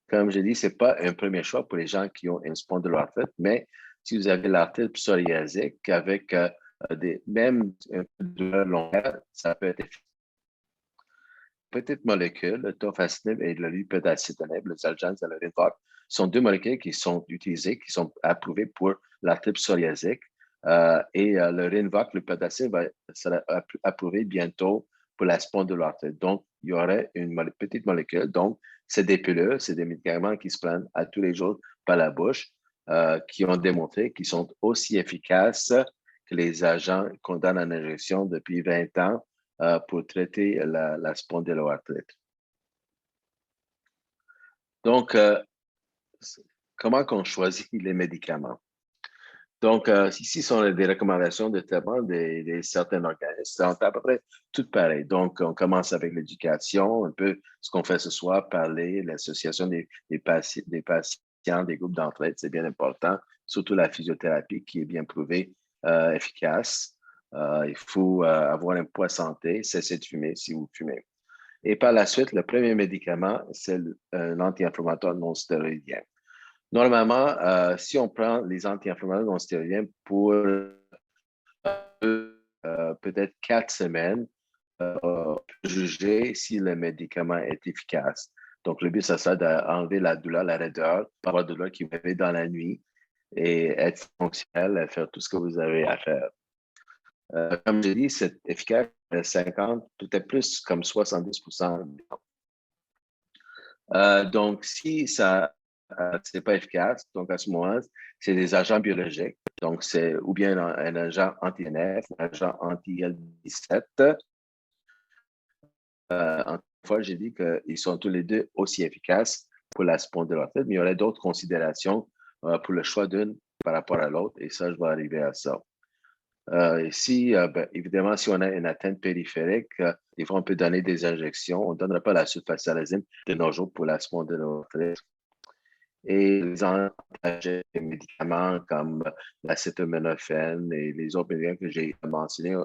Comme j'ai dit, ce n'est pas un premier choix pour les gens qui ont une spondyloarthrite, mais si vous avez l'arthrite psoriasique avec même un peu de douleur longueur, ça peut être efficace. Petites molécules, le tofacitinib et le lupadacitinib, le Xeljanz et le Rinvoq, sont deux molécules qui sont utilisées, qui sont approuvées pour l'arthrite psoriasique. Le Rinvoq, le lupadacitinib, sera approuvé bientôt pour la spondyloarthrite. Donc, il y aurait une petite molécule. Donc, c'est des pilules, c'est des médicaments qui se prennent à tous les jours par la bouche, qui ont démontré qu'ils sont aussi efficaces que les agents qu'on donne en injection depuis 20 ans pour traiter la spondyloarthrite. Donc, comment qu'on choisit les médicaments? Donc, ici sont des recommandations de traitement des certains organismes. C'est à peu près tout pareil. Donc, on commence avec l'éducation, un peu ce qu'on fait ce soir, parler, l'association des patients, des groupes d'entraide, c'est bien important, surtout la physiothérapie qui est bien prouvée efficace. Il faut avoir un poids santé, cesser de fumer si vous fumez. Et par la suite, le premier médicament, c'est un anti-inflammatoire non stéroïdien. Normalement, si on prend les anti-inflammatoires non stéroïdiens pour peut-être 4 semaines, pour juger si le médicament est efficace. Donc, le but, ça serait d'enlever la douleur, la raideur, pas avoir de douleur qui vous réveille dans la nuit et être fonctionnel, faire tout ce que vous avez à faire. Comme j'ai dit, c'est efficace à 50, peut-être plus comme 70%. Donc, si ça c'est pas efficace, donc à ce moment-là, c'est des agents biologiques. Donc, c'est ou bien un agent anti-NF, un agent anti-IL-17. Encore une fois, j'ai dit qu'ils sont tous les deux aussi efficaces pour la spondyloarthrite, mais il y aurait d'autres considérations pour le choix d'une par rapport à l'autre, et ça, je vais arriver à ça. Ici, évidemment, si on a une atteinte périphérique, des fois, on peut donner des injections. On ne donnera pas la sulfasalazine de nos jours pour la spondyloarthrite. Et les médicaments comme l'acétaminophène et les autres médicaments que j'ai mentionnés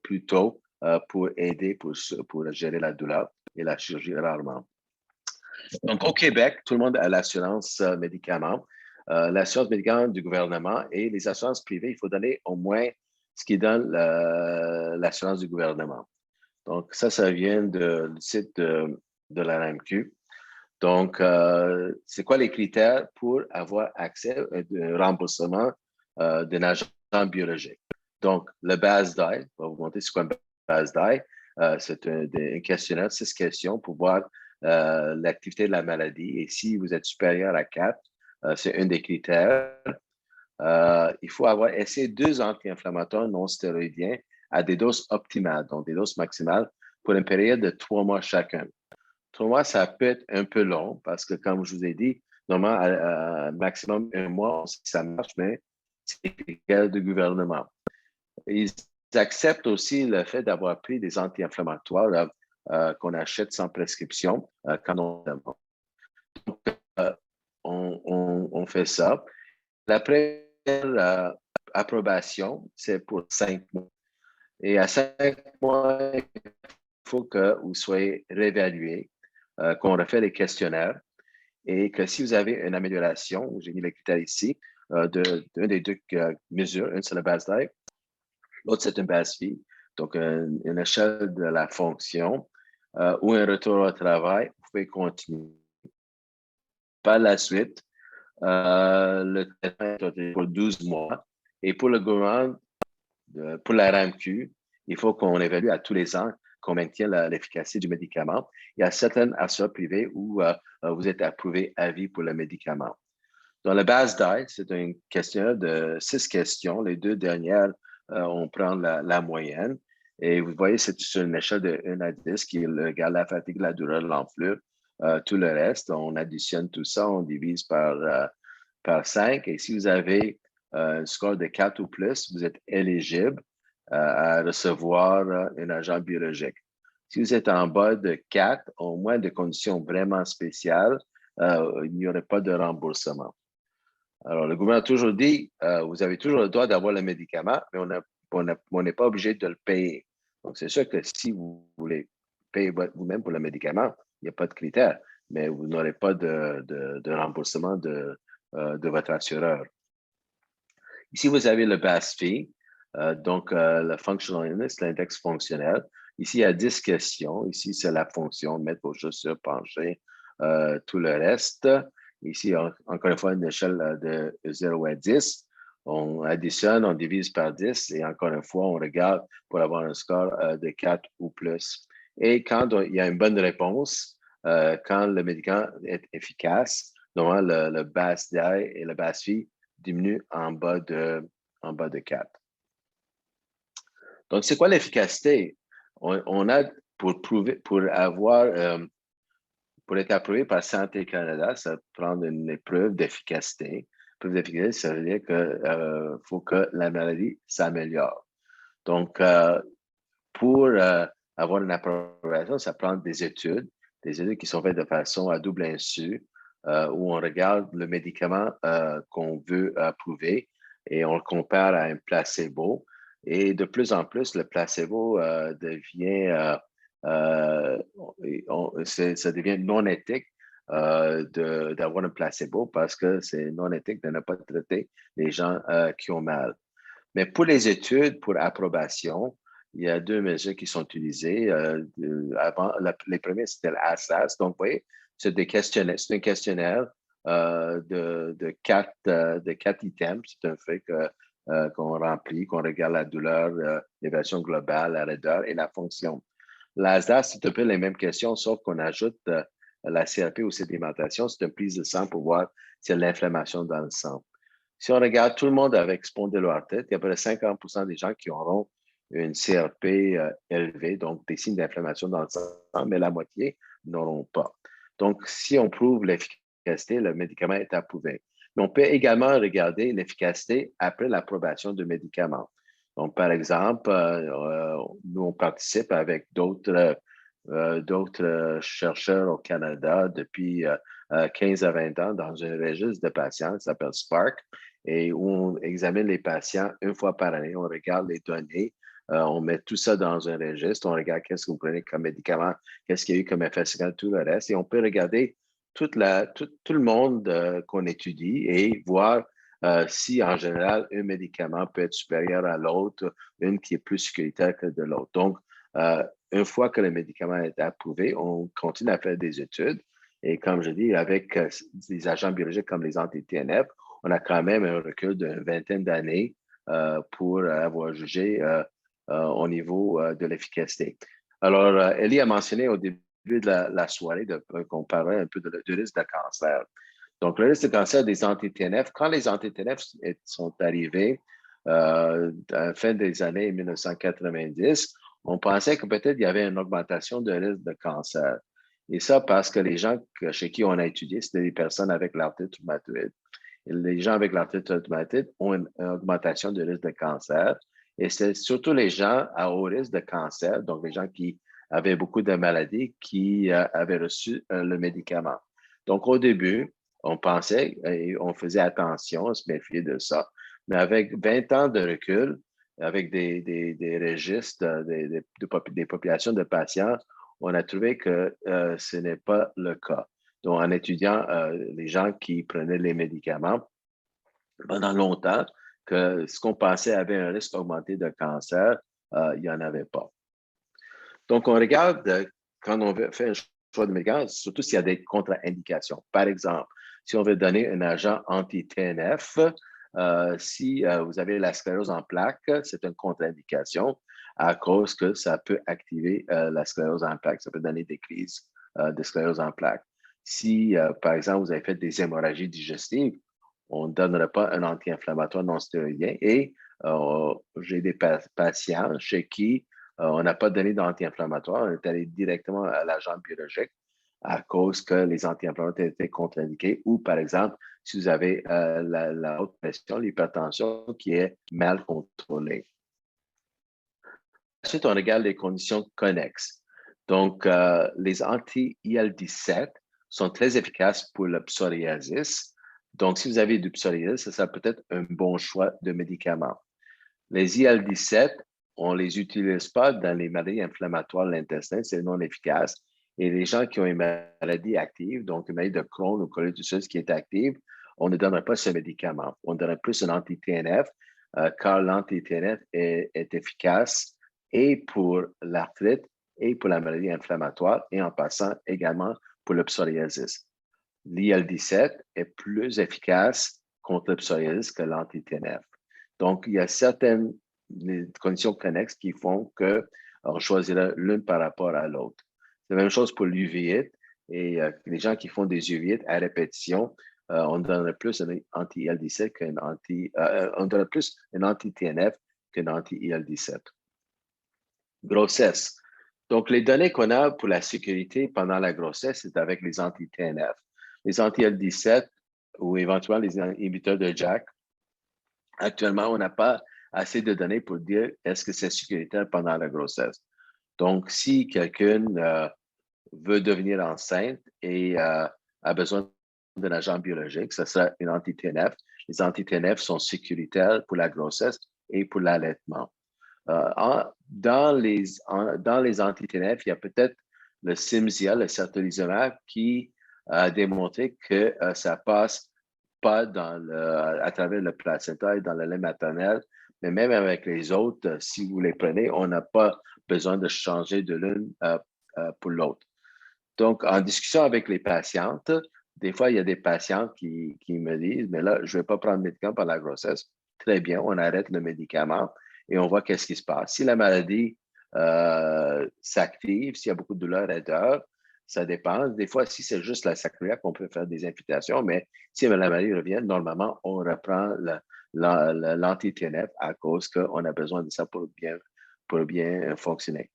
plus tôt pour aider pour gérer la douleur et la chirurgie rarement. Donc, au Québec, tout le monde a l'assurance médicaments. L'assurance médicaments du gouvernement et les assurances privées, il faut donner au moins ce qui donne l'assurance du gouvernement. Donc, ça vient du site de la RAMQ. Donc, c'est quoi les critères pour avoir accès à un remboursement d'un agent biologique? Donc, le BASDAI, on va vous montrer c'est quoi un BASDAI. C'est un questionnaire, 6 questions pour voir l'activité de la maladie. Et si vous êtes supérieur à 4, c'est un des critères. Il faut avoir essayé 2 anti-inflammatoires non stéroïdiens à des doses optimales, donc des doses maximales, pour une période de 3 mois chacun. 3 mois, ça peut être un peu long parce que, comme je vous ai dit, normalement, maximum 1 mois, on sait que ça marche, mais c'est l'égal du gouvernement. Ils acceptent aussi le fait d'avoir pris des anti-inflammatoires qu'on achète sans prescription quand on demande. Donc, on fait ça. La première approbation, c'est pour 5 mois. Et à 5 mois, il faut que vous soyez réévalué, qu'on refait les questionnaires et que si vous avez une amélioration, j'ai mis les critères ici, d'une des deux mesures, une c'est le BASDAI, l'autre c'est une BASFI, donc une échelle de la fonction ou un retour au travail, vous pouvez continuer. Par la suite, le traitement est pour 12 mois et pour le gouvernement, pour la RAMQ, il faut qu'on évalue à tous les ans qu'on maintient l'efficacité du médicament. Il y a certaines assurances privées où vous êtes approuvé à vie pour le médicament. Dans le BASDAI, c'est un questionnaire de 6 questions. Les 2 dernières, on prend la moyenne. Et vous voyez, c'est sur une échelle de 1 à 10 qui regarde la fatigue, la douleur, l'enflure, tout le reste. On additionne tout ça, on divise par 5. Et si vous avez un score de 4 ou plus, vous êtes éligible à recevoir un agent biologique. Si vous êtes en bas de 4, au moins de conditions vraiment spéciales, il n'y aurait pas de remboursement. Alors, le gouvernement a toujours dit, vous avez toujours le droit d'avoir le médicament, mais on n'est pas obligé de le payer. Donc, c'est sûr que si vous voulez payer vous-même pour le médicament, il n'y a pas de critère, mais vous n'aurez pas de remboursement de votre assureur. Ici, vous avez le BASFI, donc le Functional Illness, l'index fonctionnel. Ici, il y a 10 questions. Ici, c'est la fonction, mettre vos chaussures, pencher, tout le reste. Ici, encore une fois, une échelle de 0 à 10. On additionne, on divise par 10 et encore une fois, on regarde pour avoir un score de 4 ou plus. Et quand il y a une bonne réponse, quand le médicament est efficace, normalement, le BASDI et le BASFI diminue en bas de 4. Donc, c'est quoi l'efficacité? On a pour être approuvé par Santé Canada, ça prend une épreuve d'efficacité. L'épreuve d'efficacité, ça veut dire qu'il faut que la maladie s'améliore. Donc, pour avoir une approbation, ça prend des études qui sont faites de façon à double insu, où on regarde le médicament qu'on veut approuver et on le compare à un placebo. Et de plus en plus, le placebo devient, ça devient non éthique d'avoir un placebo parce que c'est non éthique de ne pas traiter les gens qui ont mal. Mais pour les études, pour approbation, il y a 2 mesures qui sont utilisées. Les premiers, c'était l'ASAS. Donc, vous voyez, c'est un questionnaire de 4 items. C'est un fait qu'on remplit, qu'on regarde la douleur, l'évaluation globale, la raideur et la fonction. L'ASAS, c'est un peu les mêmes questions, sauf qu'on ajoute la CRP ou sédimentation. C'est une prise de sang pour voir s'il y a de l'inflammation dans le sang. Si on regarde tout le monde avec spondyloarthrite, il y a à peu près 50% des gens qui auront une CRP élevée, donc des signes d'inflammation dans le sang, mais la moitié n'auront pas. Donc, si on prouve l'efficacité, le médicament est approuvé. Mais on peut également regarder l'efficacité après l'approbation du médicament. Donc, par exemple, nous, on participe avec d'autres chercheurs au Canada depuis 15 à 20 ans dans un registre de patients qui s'appelle SPARC et où on examine les patients une fois par année. On regarde les données, on met tout ça dans un registre, on regarde qu'est-ce que vous prenez comme médicament, qu'est-ce qu'il y a eu comme effet secondaire, tout le reste. Et on peut regarder tout le monde qu'on étudie et voir si, en général, un médicament peut être supérieur à l'autre, une qui est plus sécuritaire que de l'autre. Donc, une fois que le médicament est approuvé, on continue à faire des études. Et comme je dis, avec des agents biologiques comme les anti-TNF, on a quand même un recul d'une vingtaine d'années pour avoir jugé au niveau de l'efficacité. Alors, Ellie a mentionné au début de la soirée qu'on parlait un peu du risque de cancer. Donc, le risque de cancer des anti-TNF, quand les anti-TNF sont arrivés à la fin des années 1990, on pensait que peut-être il y avait une augmentation de risque de cancer. Et ça parce que les gens chez qui on a étudié, c'était des personnes avec l'arthrite rhumatoïde. Et les gens avec l'arthrite rhumatoïde ont une augmentation de risque de cancer. Et c'est surtout les gens à haut risque de cancer, donc les gens qui avaient beaucoup de maladies, qui avaient reçu le médicament. Donc, au début, on pensait et on faisait attention, on se méfiait de ça. Mais avec 20 ans de recul, avec des registres, des populations de patients, on a trouvé que ce n'est pas le cas. Donc, en étudiant les gens qui prenaient les médicaments pendant longtemps, que ce qu'on pensait avait un risque augmenté de cancer, il n'y en avait pas. Donc, on regarde quand on veut faire un choix de médicament, surtout s'il y a des contre-indications. Par exemple, si on veut donner un agent anti-TNF, si vous avez la sclérose en plaques, c'est une contre-indication à cause que ça peut activer la sclérose en plaques. Ça peut donner des crises de sclérose en plaques. Si, par exemple, vous avez fait des hémorragies digestives, on ne donnerait pas un anti-inflammatoire non stéroïdien. Et j'ai des patients chez qui On n'a pas donné d'anti-inflammatoire, on est allé directement à l'agent biologique à cause que les anti-inflammatoires étaient contre-indiqués ou, par exemple, si vous avez la haute pression, l'hypertension qui est mal contrôlée. Ensuite, on regarde les conditions connexes. Donc, les anti-IL-17 sont très efficaces pour le psoriasis. Donc, si vous avez du psoriasis, ça peut être un bon choix de médicament. Les IL-17, on ne les utilise pas dans les maladies inflammatoires de l'intestin, c'est non efficace. Et les gens qui ont une maladie active, donc une maladie de Crohn ou colitis ulcéreuse qui est active, on ne donnerait pas ce médicament. On donnerait plus un anti-TNF, car l'anti-TNF est efficace et pour l'arthrite et pour la maladie inflammatoire et en passant également pour le psoriasis. L'IL-17 est plus efficace contre le psoriasis que l'anti-TNF. Donc, il y a certaines conditions connexes qui font qu'on choisira l'une par rapport à l'autre. C'est la même chose pour l'uvite. Et les gens qui font des uvites à répétition, on donnerait plus un anti-IL-17 on donnerait plus un anti-TNF qu'un anti-IL-17. Grossesse. Donc, les données qu'on a pour la sécurité pendant la grossesse, c'est avec les anti-TNF. Les anti-IL-17 ou éventuellement les inhibiteurs de JAK. Actuellement, on n'a pas assez de données pour dire est-ce que c'est sécuritaire pendant la grossesse. Donc, si quelqu'un veut devenir enceinte et a besoin d'un agent biologique, ce sera une anti-TNF. Les anti-TNF sont sécuritaires pour la grossesse et pour l'allaitement. Dans les anti-TNF, il y a peut-être le Cimzia, le certolizumab, qui a démontré que ça passe pas à travers le placenta et dans le lait maternel, mais même avec les autres, si vous les prenez, on n'a pas besoin de changer de l'une pour l'autre. Donc, en discussion avec les patientes, des fois, il y a des patientes qui me disent, mais là, je ne vais pas prendre le médicament pendant la grossesse. Très bien, on arrête le médicament et on voit qu'est-ce qui se passe. Si la maladie s'active, s'il y a beaucoup de douleur et d'heures, ça dépend. Des fois, si c'est juste la sacroiliaque, on peut faire des infiltrations, mais si la maladie revient, normalement, on reprend l'anti-TNF à cause qu'on a besoin de ça pour bien fonctionner.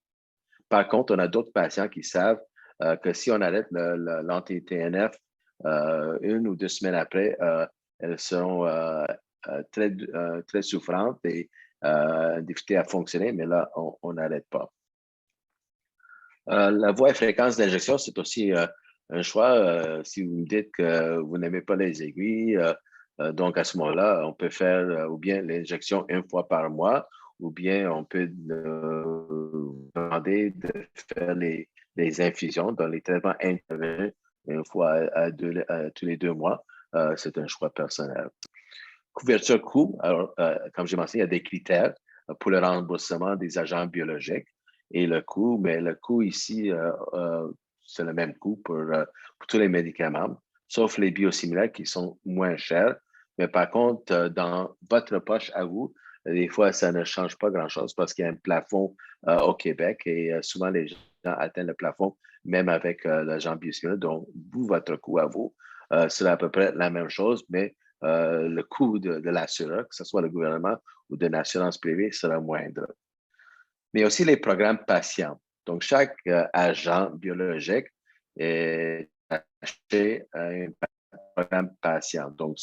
Par contre, on a d'autres patients qui savent que si on arrête l'anti-TNF 1 ou 2 semaines après, elles seront très souffrantes et difficultés à fonctionner, mais là, on n'arrête pas. La voie et fréquence d'injection, c'est aussi un choix. Si vous me dites que vous n'aimez pas les aiguilles, donc à ce moment-là, on peut faire ou bien l'injection 1 fois par mois, ou bien on peut demander de faire les infusions dans les traitements intraveineux 1 fois tous les 2 mois. C'est un choix personnel. Couverture coût, alors, comme j'ai mentionné, il y a des critères pour le remboursement des agents biologiques. Et le coût, mais le coût ici, c'est le même coût pour tous les médicaments, sauf les biosimilaires qui sont moins chers. Mais par contre, dans votre poche à vous, des fois, ça ne change pas grand-chose parce qu'il y a un plafond au Québec et souvent les gens atteignent le plafond même avec l'agent biosimilaire. Donc, votre coût à vous, c'est à peu près la même chose, mais le coût de l'assureur, que ce soit le gouvernement ou de l'assurance privée, sera moindre. Mais aussi les programmes patients. Donc, chaque agent biologique est acheté à un programme patient. Donc,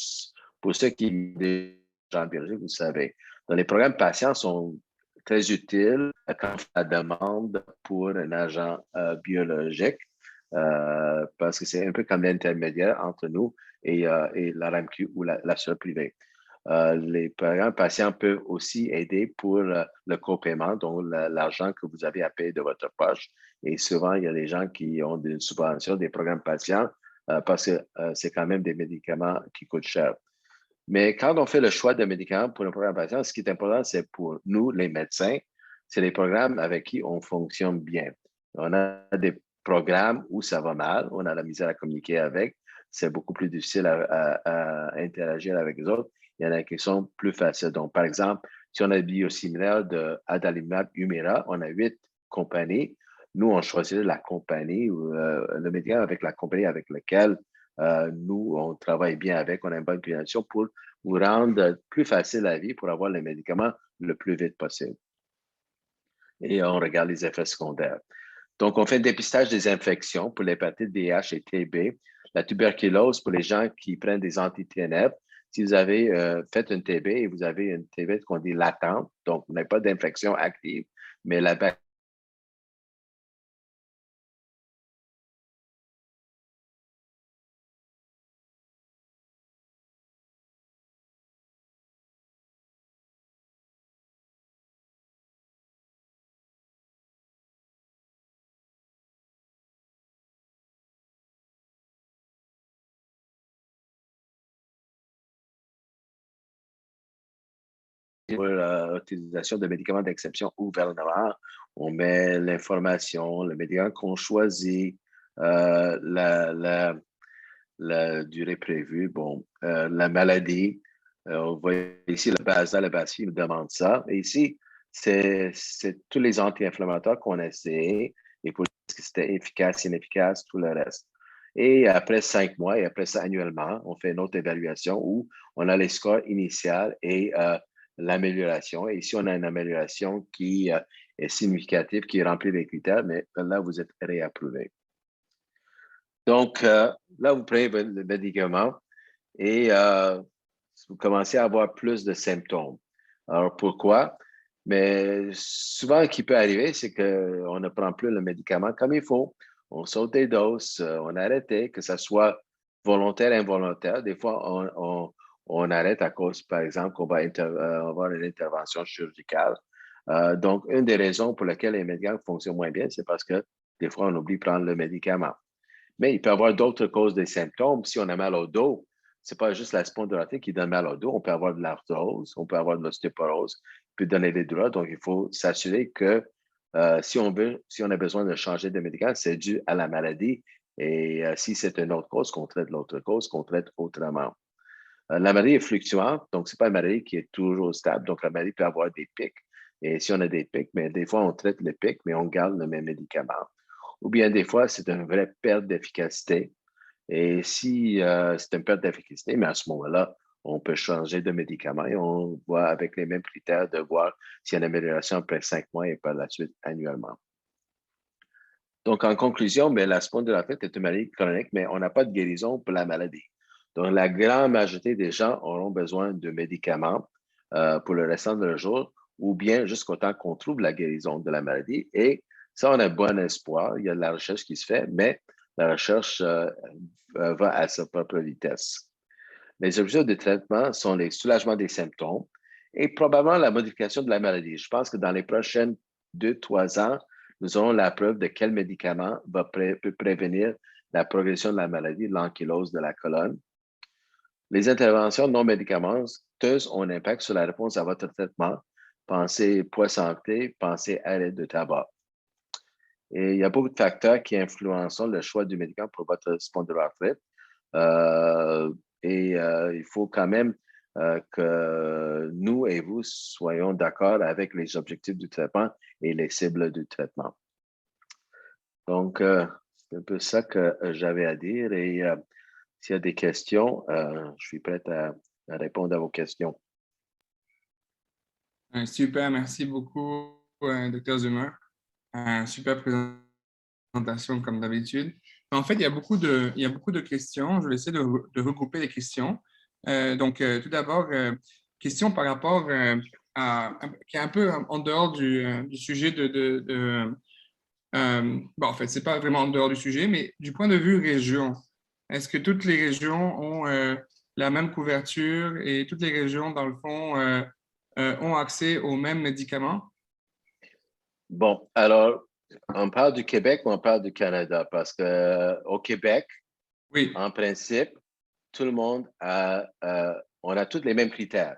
pour ceux qui ont des agents biologiques, vous savez. Donc, les programmes patients sont très utiles quand on fait la demande pour un agent biologique parce que c'est un peu comme l'intermédiaire entre nous et la RAMQ ou l'assureur privé. Les programmes patients peuvent aussi aider pour le copaiement, donc l'argent que vous avez à payer de votre poche. Et souvent, il y a des gens qui ont des subventions, des programmes patients, parce que c'est quand même des médicaments qui coûtent cher. Mais quand on fait le choix de médicaments pour un programme patient, ce qui est important, c'est pour nous, les médecins, c'est les programmes avec qui on fonctionne bien. On a des programmes où ça va mal, on a la misère à communiquer avec, c'est beaucoup plus difficile à interagir avec les autres. Il y en a qui sont plus faciles. Donc, par exemple, si on a le biosimilaire de adalimumab Humira, on a 8 compagnies. Nous, on choisit la compagnie ou le médicament avec la compagnie avec laquelle nous, on travaille bien avec, on a une bonne communication pour vous rendre plus facile la vie pour avoir les médicaments le plus vite possible. et on regarde les effets secondaires. Donc, on fait un dépistage des infections pour l'hépatite VIH et TB, la tuberculose pour les gens qui prennent des anti-TNF. Si vous avez fait une TB et vous avez une TB qu'on dit latente, donc vous n'avez pas d'infection active, mais la pour l'utilisation de médicaments d'exception ou noir, on met l'information, le médicament qu'on choisit, la durée prévue, bon, la maladie. On voit ici le BASA, le BASFI nous demande ça. Et ici, c'est tous les anti-inflammatoires qu'on a essayés et pour dire que c'était efficace, inefficace, tout le reste. Et après 5 mois, et après ça annuellement, on fait une autre évaluation où on a les scores initiales et l'amélioration. Et ici, on a une amélioration qui est significative, qui remplit les critères, mais là, vous êtes réapprouvé. Donc, là, vous prenez le médicament et vous commencez à avoir plus de symptômes. Alors, pourquoi? Mais souvent, ce qui peut arriver, c'est qu'on ne prend plus le médicament comme il faut. On saute des doses, on arrête, que ce soit volontaire, involontaire. Des fois, on arrête à cause, par exemple, qu'on va avoir une intervention chirurgicale. Donc, une des raisons pour lesquelles les médicaments fonctionnent moins bien, c'est parce que des fois, on oublie de prendre le médicament. Mais il peut y avoir d'autres causes des symptômes. Si on a mal au dos, c'est pas juste la spondylarthrite qui donne mal au dos. On peut avoir de l'arthrose, on peut avoir de l'ostéoporose, qui peut donner des douleurs. Donc, il faut s'assurer que si on a besoin de changer de médicament, c'est dû à la maladie. Et si c'est une autre cause, qu'on traite l'autre cause, qu'on traite autrement. La maladie est fluctuante, donc c'est pas une maladie qui est toujours stable. Donc, la maladie peut avoir des pics. Et si on a des pics, mais des fois, on traite les pics, mais on garde le même médicament. Ou bien des fois, c'est une vraie perte d'efficacité. Et si c'est une perte d'efficacité, mais à ce moment-là, on peut changer de médicament et on voit avec les mêmes critères de voir s'il y a une amélioration après 5 mois et par la suite annuellement. Donc, en conclusion, mais la spondylarthrite est une maladie chronique, mais on n'a pas de guérison pour la maladie. Donc, la grande majorité des gens auront besoin de médicaments pour le restant de leur jour ou bien jusqu'au temps qu'on trouve la guérison de la maladie. Et ça, on a bon espoir. Il y a de la recherche qui se fait, mais la recherche va à sa propre vitesse. Les objectifs de traitement sont les soulagements des symptômes et probablement la modification de la maladie. Je pense que dans les prochaines 2-3 ans, nous aurons la preuve de quel médicament peut prévenir la progression de la maladie, l'ankylose de la colonne. Les interventions non médicamenteuses ont un impact sur la réponse à votre traitement. Pensez poids santé, pensez arrêt de tabac. Et il y a beaucoup de facteurs qui influencent le choix du médicament pour votre spondylarthrite. Il faut quand même que nous et vous soyons d'accord avec les objectifs du traitement et les cibles du traitement. Donc, c'est un peu ça que j'avais à dire. Et s'il y a des questions, je suis prêt à répondre à vos questions. Super, merci beaucoup, Dr. Zuma. Super présentation comme d'habitude. En fait, il y a beaucoup de questions. Je vais essayer de regrouper les questions. Tout d'abord, question par rapport qui est un peu en dehors du sujet bon, en fait, c'est pas vraiment en dehors du sujet, mais du point de vue région, est-ce que toutes les régions ont la même couverture et toutes les régions, dans le fond, ont accès aux mêmes médicaments? Bon, alors, on parle du Québec ou on parle du Canada? Parce qu'au Québec, Oui, en principe, tout le monde on a tous les mêmes critères.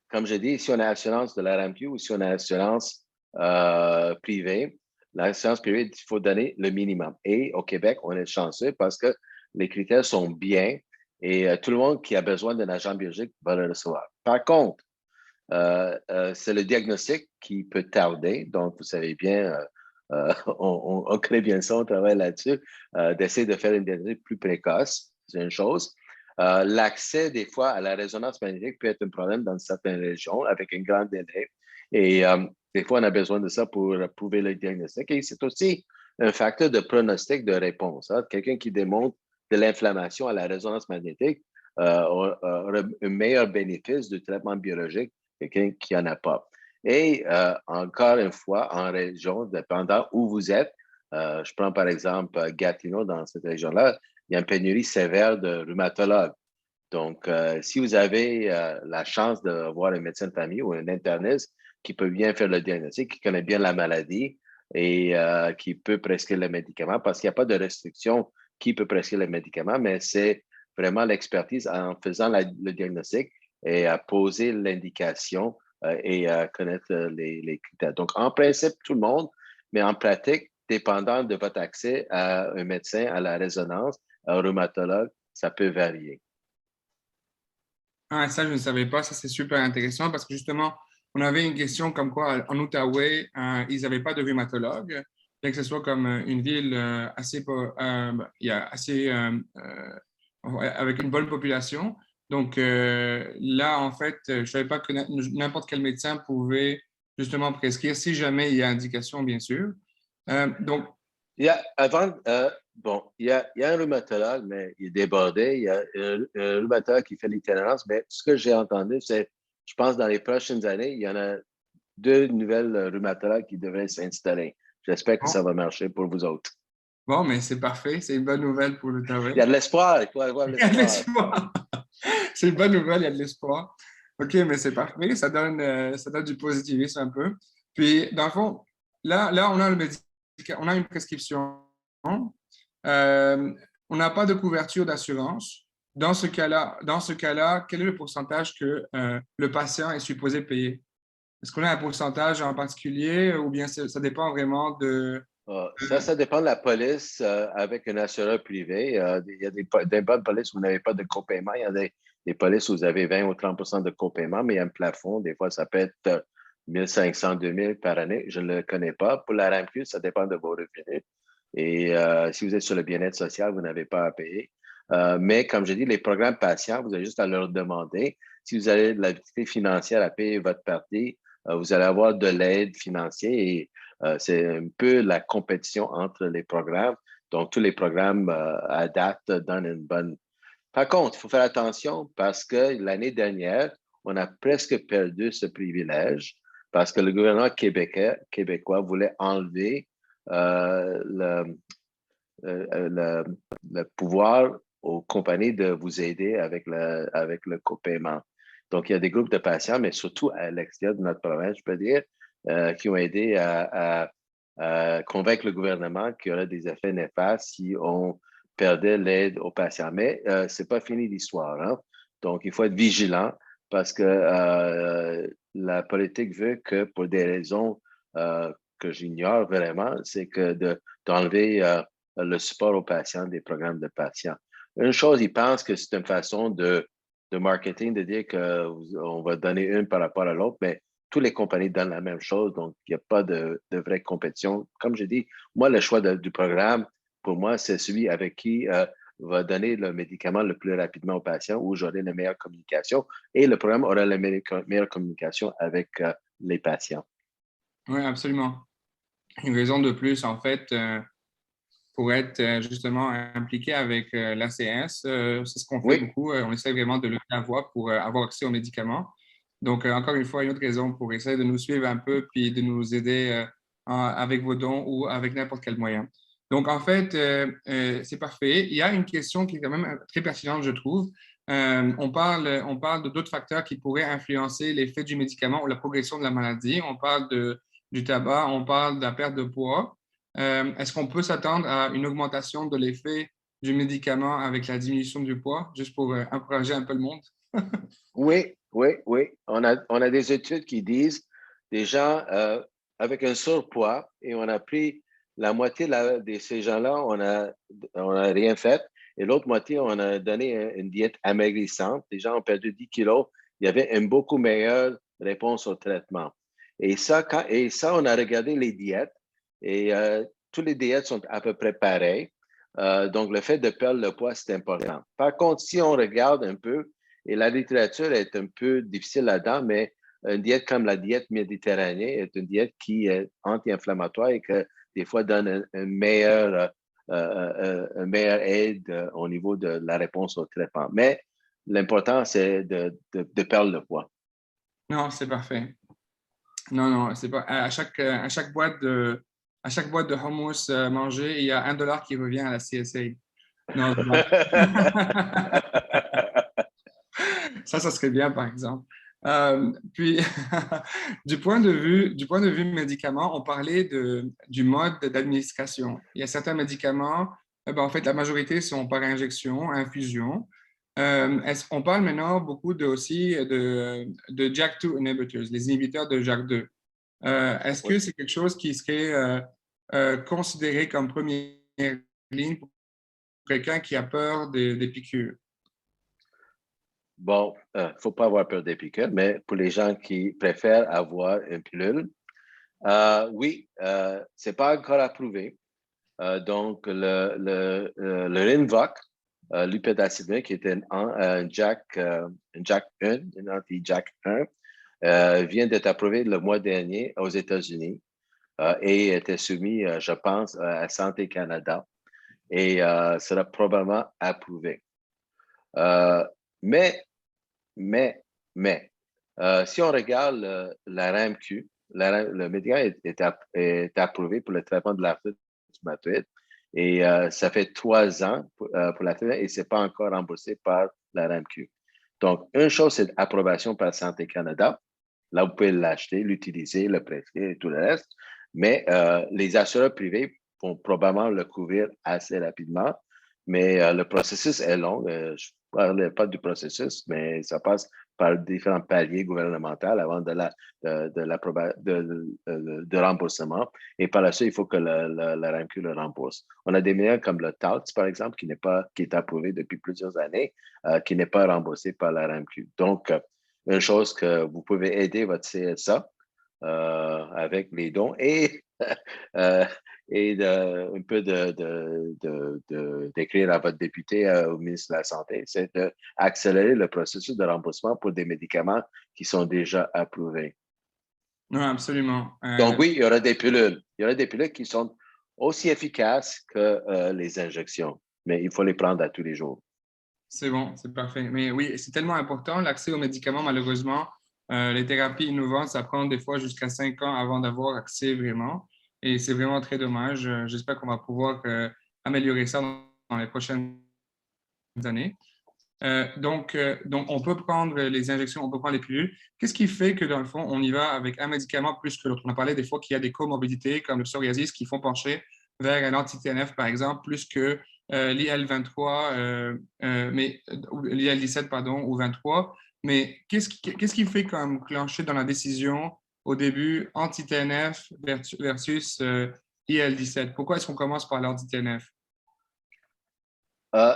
Comme je dis, si on a assurance de la RAMQ ou si on a assurance privée, l'assurance privée, il faut donner le minimum. Et au Québec, on est chanceux parce que les critères sont bien et tout le monde qui a besoin d'un agent biologique va le recevoir. Par contre, c'est le diagnostic qui peut tarder. Donc, vous savez bien, on crée bien ça, on travaille là-dessus, d'essayer de faire une diagnostic plus précoce, c'est une chose. L'accès, des fois, à la résonance magnétique peut être un problème dans certaines régions avec un grand délai. Et Des fois, on a besoin de ça pour prouver le diagnostic. Et c'est aussi un facteur de pronostic de réponse. Hein. Quelqu'un qui démontre de l'inflammation à la résonance magnétique aura un meilleur bénéfice du traitement biologique que quelqu'un qui n'en a pas. Et encore une fois, en région, dépendant où vous êtes, je prends par exemple Gatineau, dans cette région-là, il y a une pénurie sévère de rhumatologues. Donc, si vous avez la chance d'avoir un médecin de famille ou un interniste qui peut bien faire le diagnostic, qui connaît bien la maladie et qui peut prescrire le médicament, parce qu'il n'y a pas de restriction qui peut prescrire le médicament, mais c'est vraiment l'expertise en faisant le diagnostic et à poser l'indication et à connaître les critères. Donc, en principe, tout le monde, mais en pratique, dépendant de votre accès à un médecin, à la résonance, à un rhumatologue, ça peut varier. Ah, ça, je ne savais pas. Ça, c'est super intéressant parce que justement, on avait une question comme quoi en Outaouais, ils n'avaient pas de rhumatologue, bien que ce soit comme une ville il y a assez avec une bonne population. Donc là, en fait, je ne savais pas que n'importe quel médecin pouvait justement prescrire si jamais il y a indication, bien sûr. Donc, Il y a, il y a un rhumatologue, mais il est débordé. Il y a un rhumatologue qui fait l'itinérance, mais ce que j'ai entendu, c'est, je pense, dans les prochaines années, il y en a 2 nouvelles rhumatologues qui devraient s'installer. J'espère que ça bon, va marcher pour vous autres. bon, mais c'est parfait. C'est une bonne nouvelle pour Il y l'Outaouais. a de l'espoir, il faut avoir de Il y a de l'espoir. l'espoir. C'est une bonne nouvelle, il y a de l'espoir. OK, mais c'est parfait. Ça donne du positivisme un peu. Puis, dans le fond, là on a on a une prescription. Euh, on n'a pas de couverture d'assurance. Dans ce cas-là, quel est le pourcentage que le patient est supposé payer? Est-ce qu'on a un pourcentage en particulier ou bien ça dépend vraiment de... Ça dépend de la police avec un assureur privé. Il y a des bonnes polices où vous n'avez pas de copaiement. Il y a des polices où vous avez 20 ou 30 de copaiement, mais il y a un plafond. Des fois, ça peut être 1500, 2000 par année. Je ne le connais pas. Pour la RAMQ, ça dépend de vos revenus. Et si vous êtes sur le bien-être social, vous n'avez pas à payer. Mais comme je dis, les programmes patients, vous avez juste à leur demander. Si vous avez de la l'activité financière à payer votre partie, vous allez avoir de l'aide financière et c'est un peu la compétition entre les programmes. Donc, tous les programmes à date donnent une bonne. Par contre, il faut faire attention parce que l'année dernière, on a presque perdu ce privilège parce que le gouvernement québécois voulait enlever euh, le, le, le pouvoir aux compagnies de vous aider avec le copaiement. Donc, il y a des groupes de patients, mais surtout à l'extérieur de notre province, je peux dire, qui ont aidé à convaincre le gouvernement qu'il y aurait des effets néfastes si on perdait l'aide aux patients. Mais ce n'est pas fini l'histoire. Hein? Donc, il faut être vigilant parce que la politique veut que, pour des raisons que j'ignore vraiment, c'est que d'enlever le support aux patients des programmes de patients. Une chose, ils pensent que c'est une façon de marketing, de dire qu'on va donner une par rapport à l'autre, mais toutes les compagnies donnent la même chose, donc il n'y a pas de vraie compétition. Comme je dis, moi, le choix du programme, pour moi, c'est celui avec qui va donner le médicament le plus rapidement aux patients, où j'aurai la meilleure communication, et le programme aura la meilleure communication avec les patients. Oui, absolument. Une raison de plus, en fait, pour être justement impliqué avec l'ACS. C'est ce qu'on fait Oui, beaucoup. On essaie vraiment de lever la voix pour avoir accès aux médicaments. Donc, encore une fois, une autre raison pour essayer de nous suivre un peu puis de nous aider avec vos dons ou avec n'importe quel moyen. Donc, en fait, c'est parfait. Il y a une question qui est quand même très pertinente, je trouve. On parle de d'autres facteurs qui pourraient influencer l'effet du médicament ou la progression de la maladie. On parle du tabac, on parle de la perte de poids. Est-ce qu'on peut s'attendre à une augmentation de l'effet du médicament avec la diminution du poids, juste pour encourager un peu le monde? oui, oui, oui. On a des études qui disent des gens avec un surpoids et on a pris la moitié de ces gens-là, on a rien fait. Et l'autre moitié, on a donné une diète amaigrissante. Les gens ont perdu 10 kilos. Il y avait une beaucoup meilleure réponse au traitement. Et ça, on a regardé les diètes et toutes les diètes sont à peu près pareilles. Donc, le fait de perdre le poids, c'est important. Par contre, si on regarde un peu, et la littérature est un peu difficile là-dedans, mais une diète comme la diète méditerranéenne est une diète qui est anti-inflammatoire et que des fois donne un meilleur aide au niveau de la réponse au traitement. Mais l'important, c'est de perdre le poids. Non, c'est parfait. Non, non, c'est pas. À chaque boîte de hummus mangée, il y a $1 qui revient à la CSA. Non, je blague. Ça serait bien, par exemple. Puis, du point de vue médicament, on parlait du mode d'administration. Il y a certains médicaments, en fait, la majorité sont par injection, infusion. On parle maintenant beaucoup aussi de JAK2 inhibitors, les inhibiteurs de JAK2. Est-ce Oui. que c'est quelque chose qui serait considéré comme première ligne pour quelqu'un qui a peur des piqûres? Bon, il ne faut pas avoir peur des piqûres, mais pour les gens qui préfèrent avoir une pilule, oui, ce n'est pas encore approuvé. Donc, le Rinvoq, l'upadacitinib, qui était un JAK1, un anti-JAK1, vient d'être approuvé le mois dernier aux États-Unis et était soumis, je pense, à Santé Canada et sera probablement approuvé. Mais, mais, si on regarde la RAMQ, le médicament est approuvé pour le traitement de l'arthrite rhumatoïde et ça fait 3 ans pour la traitement et ce n'est pas encore remboursé par la RAMQ. Donc, une chose, c'est l'approbation par Santé Canada. Là, vous pouvez l'acheter, l'utiliser, le prescrire et tout le reste. Mais les assureurs privés vont probablement le couvrir assez rapidement. Mais le processus est long. Je ne parle pas du processus, mais ça passe par différents paliers gouvernementaux avant de remboursement. Et par la suite, il faut que la RAMQ le rembourse. On a des médicaments comme le Taltz, par exemple, qui est approuvé depuis plusieurs années, qui n'est pas remboursé par la RAMQ. Donc, une chose que vous pouvez aider votre CSA avec les dons et, un peu d'écrire à votre député au ministre de la Santé, c'est d'accélérer le processus de remboursement pour des médicaments qui sont déjà approuvés. Non, absolument. Donc oui, il y aura des pilules. Il y aura des pilules qui sont aussi efficaces que les injections, mais il faut les prendre à tous les jours. C'est bon, c'est parfait. Mais oui, c'est tellement important, l'accès aux médicaments, malheureusement. Les thérapies innovantes, ça prend des fois jusqu'à 5 ans avant d'avoir accès vraiment. Et c'est vraiment très dommage. J'espère qu'on va pouvoir améliorer ça dans les prochaines années. Donc, on peut prendre les injections, on peut prendre les pilules. Qu'est-ce qui fait que, dans le fond, on y va avec un médicament plus que l'autre? On a parlé des fois qu'il y a des comorbidités comme le psoriasis qui font pencher vers un anti-TNF, par exemple, plus que l'IL-23, l'IL-17, pardon, ou 23. Mais qu'est-ce qui fait comme clencher dans la décision au début anti-TNF versus IL-17? Pourquoi est-ce qu'on commence par l'anti-TNF?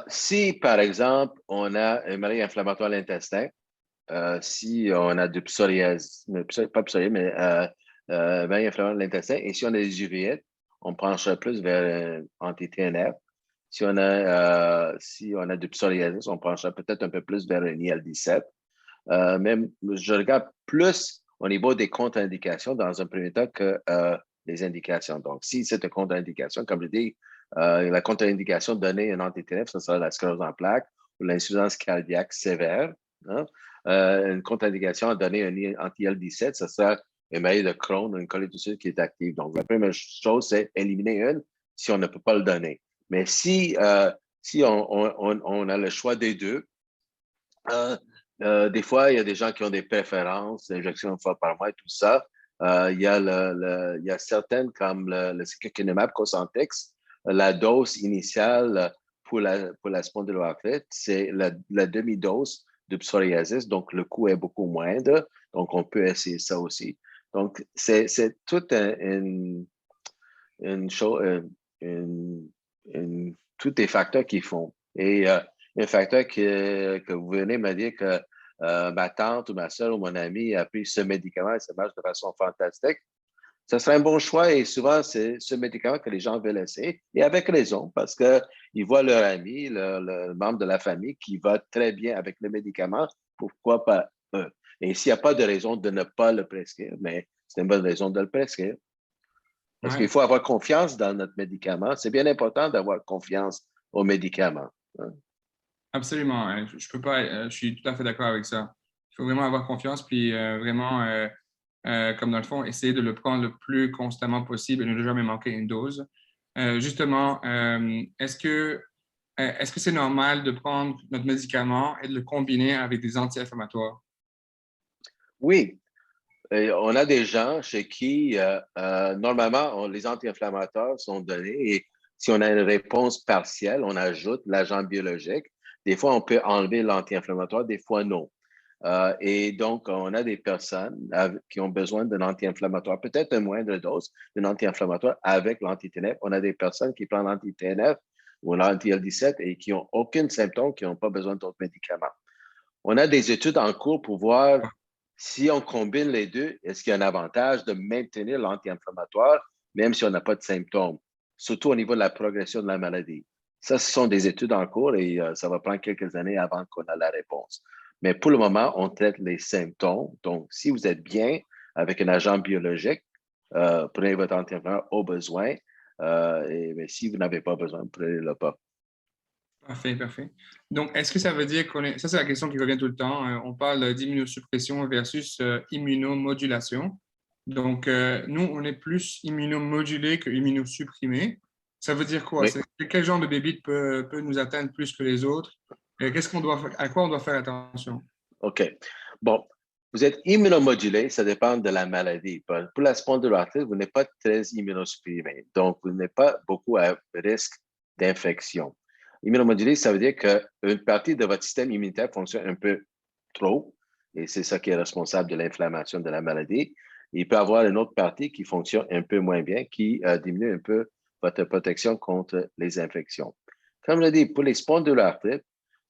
Si, par exemple, on a une maladie inflammatoire de l'intestin, si on a du psoriasis, pas psoriasis, mais maladie inflammatoire de l'intestin, et si on a des uveites, on pencherait plus vers anti-TNF. Si on a du psoriasis, on pencherait peut-être un peu plus vers un IL-17. Même, je regarde plus au niveau des contre-indications dans un premier temps que les indications. Donc, si c'est une contre-indication, comme je dis, la contre-indication de donner un anti-TNF, ce sera la sclérose en plaques ou l'insuffisance cardiaque sévère. Hein? Une contre-indication à donner un anti-IL-17, ce sera une maladie de Crohn ou une colite ulcéreuse qui est active. Donc, la première chose, c'est éliminer une si on ne peut pas le donner. Mais si on a le choix des deux, des fois, il y a des gens qui ont des préférences, injection une fois par mois et tout ça. Il y a certaines comme le secukinumab Cosentyx, la dose initiale pour la spondyloarthrite, c'est la demi-dose de psoriasis, donc le coût est beaucoup moindre, donc on peut essayer ça aussi. Donc, c'est tout une chose, tous des facteurs qui font. Et un facteur que vous venez me dire que ma tante ou ma soeur ou mon ami a pris ce médicament et ça marche de façon fantastique, ce serait un bon choix et souvent, c'est ce médicament que les gens veulent essayer et avec raison parce qu'ils voient leur ami, le membre de la famille qui va très bien avec le médicament. Pourquoi pas eux? Et s'il n'y a pas de raison de ne pas le prescrire, mais c'est une bonne raison de le prescrire. Parce qu'il Ouais, faut avoir confiance dans notre médicament. C'est bien important d'avoir confiance aux médicaments, hein. absolument. Je peux pas, je suis tout à fait d'accord avec ça. Il faut vraiment avoir confiance, puis vraiment, comme dans le fond, essayer de le prendre le plus constamment possible et ne jamais manquer une dose. Justement, est-ce que c'est normal de prendre notre médicament et de le combiner avec des anti-inflammatoires? Oui, et on a des gens chez qui, normalement, les anti-inflammatoires sont donnés et si on a une réponse partielle, on ajoute l'agent biologique. Des fois, on peut enlever l'anti-inflammatoire, des fois, non. Et donc, on a des personnes qui ont besoin d'un anti-inflammatoire, peut-être une moindre dose d'un anti-inflammatoire avec l'anti-TNF. On a des personnes qui prennent l'anti-TNF ou l'anti-L17 et qui n'ont aucun symptôme, qui n'ont pas besoin d'autres médicaments. On a des études en cours pour voir si on combine les deux, est-ce qu'il y a un avantage de maintenir l'anti-inflammatoire, même si on n'a pas de symptômes, surtout au niveau de la progression de la maladie. Ça, ce sont des études en cours et ça va prendre quelques années avant qu'on ait la réponse. Mais pour le moment, on traite les symptômes. Donc, si vous êtes bien avec un agent biologique, prenez votre anti-inflammatoire au besoin. Mais si vous n'avez pas besoin, prenez-le pas. Parfait, parfait. Donc, est-ce que ça veut dire qu'on est... Ça, c'est la question qui revient tout le temps. On parle d'immunosuppression versus immunomodulation. Donc, nous, on est plus immunomodulé que immunosupprimé. Ça veut dire quoi? Oui, Quel genre de bébite peut nous atteindre plus que les autres? Qu'est-ce qu'on doit, à quoi on doit faire attention? OK. Bon, vous êtes immunomodulé, ça dépend de la maladie. Pour la spondyloarthrite, vous n'êtes pas très immunosupprimé. Donc, vous n'êtes pas beaucoup à risque d'infection. Immunomodulé, ça veut dire qu'une partie de votre système immunitaire fonctionne un peu trop, et c'est ça qui est responsable de l'inflammation de la maladie. Il peut y avoir une autre partie qui fonctionne un peu moins bien, qui diminue un peu votre protection contre les infections. Comme je l'ai dit, pour les spondyloarthrites,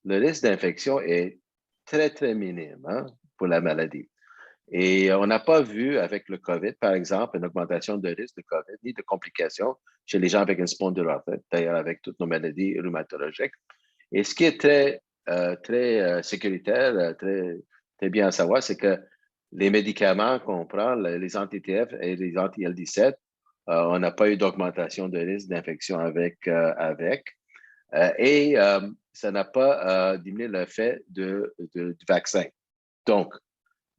le risque d'infection est très, très minime, hein, pour la maladie. Et on n'a pas vu avec le COVID, par exemple, une augmentation de risque de COVID ni de complications chez les gens avec une spondyloarthrite, d'ailleurs avec toutes nos maladies rhumatologiques. Et ce qui est très sécuritaire, très bien à savoir, c'est que les médicaments qu'on prend, les anti-TF et les anti-L17, on n'a pas eu d'augmentation de risque d'infection avec. Et ça n'a pas diminué l'effet du vaccin. Donc,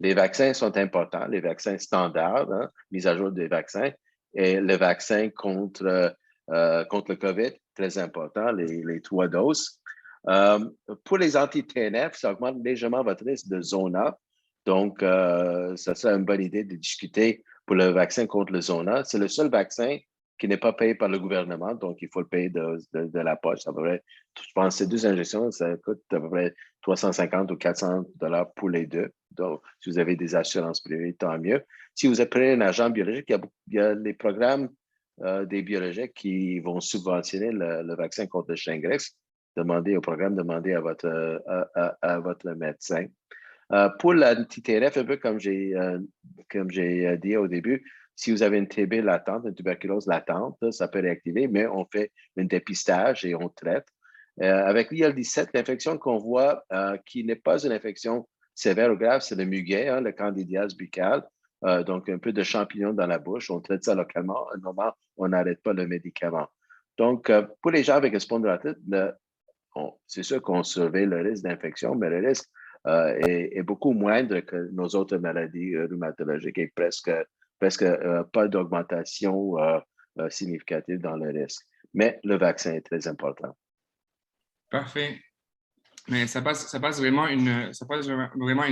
les vaccins sont importants, les vaccins standards, hein, mise à jour des vaccins, et le vaccin contre le COVID, très important, les 3 doses. Euh, pour les anti-TNF, ça augmente légèrement votre risque de zona. Donc, ça serait une bonne idée de discuter pour le vaccin contre le zona. C'est le seul vaccin qui n'est pas payé par le gouvernement, donc il faut le payer de la poche. À peu près, je pense que ces 2 injections, ça coûte à peu près 350 ou 400 dollars pour les deux. Donc, si vous avez des assurances privées, tant mieux. Si vous prenez un agent biologique, il y a les programmes des biologiques qui vont subventionner le vaccin contre le Shingrix. Demandez au programme, demandez à votre médecin. Pour l'anti-TNF, un peu comme j'ai dit au début, si vous avez une TB latente, une tuberculose latente, ça peut réactiver, mais on fait un dépistage et on traite. Avec l'IL-17, l'infection qu'on voit qui n'est pas une infection sévère ou grave, c'est le muguet, hein, le candidiase buccal, donc un peu de champignon dans la bouche. On traite ça localement. Normalement, on n'arrête pas le médicament. Donc, pour les gens avec une spondylarthrite, c'est sûr qu'on surveille le risque d'infection, mais le risque est beaucoup moindre que nos autres maladies rhumatologiques et presque pas d'augmentation significative dans le risque. Mais le vaccin est très important. Parfait. Mais ça passe vraiment une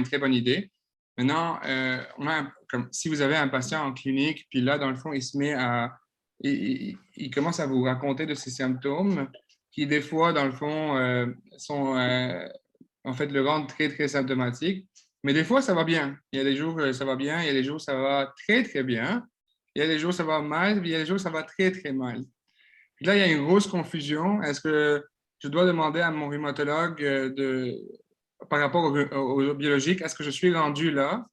très bonne idée. Maintenant, comme, si vous avez un patient en clinique, puis là, dans le fond, il se met à, il commence à vous raconter de ses symptômes qui, des fois, dans le fond, sont, en fait, le rendent très, très symptomatique. Mais des fois, ça va bien. Il y a des jours, ça va bien. Il y a des jours, ça va très, très bien. Il y a des jours, ça va mal. Puis il y a des jours, ça va très, très mal. Puis là, il y a une grosse confusion. Est-ce que je dois demander à mon rhumatologue par rapport au biologique, est-ce que je suis rendu là?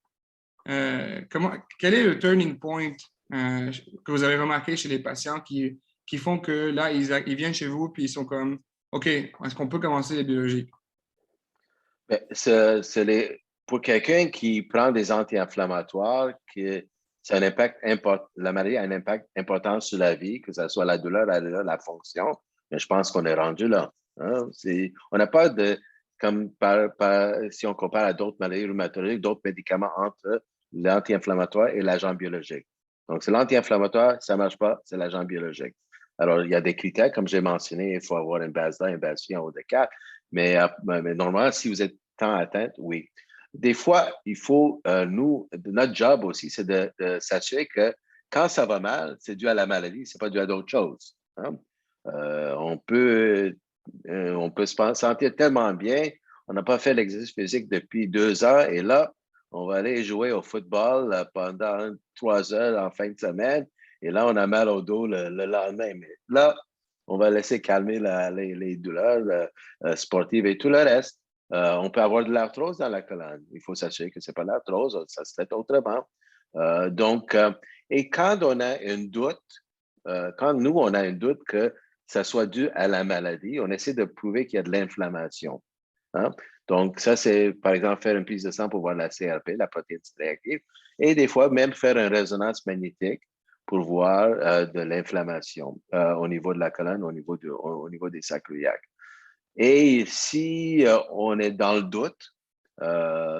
Quel est le turning point que vous avez remarqué chez les patients qui font que là, ils viennent chez vous puis ils sont comme, OK, est-ce qu'on peut commencer les biologiques? Ben, pour quelqu'un qui prend des anti-inflammatoires, ça a un impact la maladie a un impact important sur la vie, que ce soit la douleur, la fonction, mais je pense qu'on est rendu là. Hein? On n'a pas de, comme si on compare à d'autres maladies rhumatologiques, d'autres médicaments entre l'anti-inflammatoire et l'agent biologique. Donc, c'est l'anti-inflammatoire, ça ne marche pas, c'est l'agent biologique. Alors, il y a des critères, comme j'ai mentionné, il faut avoir une base d'A, une base Phi en haut de 4, mais normalement, si vous êtes tant atteinte, oui. Des fois, il faut, notre job aussi, c'est de s'assurer que quand ça va mal, c'est dû à la maladie, c'est pas dû à d'autres choses. Hein? On peut se sentir tellement bien, on n'a pas fait l'exercice physique depuis 2 ans et là, on va aller jouer au football pendant 3 heures en fin de semaine et là, on a mal au dos le lendemain. Mais là, on va laisser calmer les douleurs sportives et tout le reste. On peut avoir de l'arthrose dans la colonne. Il faut s'assurer que ce n'est pas l'arthrose, ça se traite autrement. Et quand on a un doute, quand nous, on a un doute que ça soit dû à la maladie, on essaie de prouver qu'il y a de l'inflammation. Hein? Donc, ça, c'est, par exemple, faire une prise de sang pour voir la CRP, la protéine C-réactive, et des fois, même faire une résonance magnétique pour voir de l'inflammation au niveau de la colonne, au niveau des sacs iliaques. Et si on est dans le doute,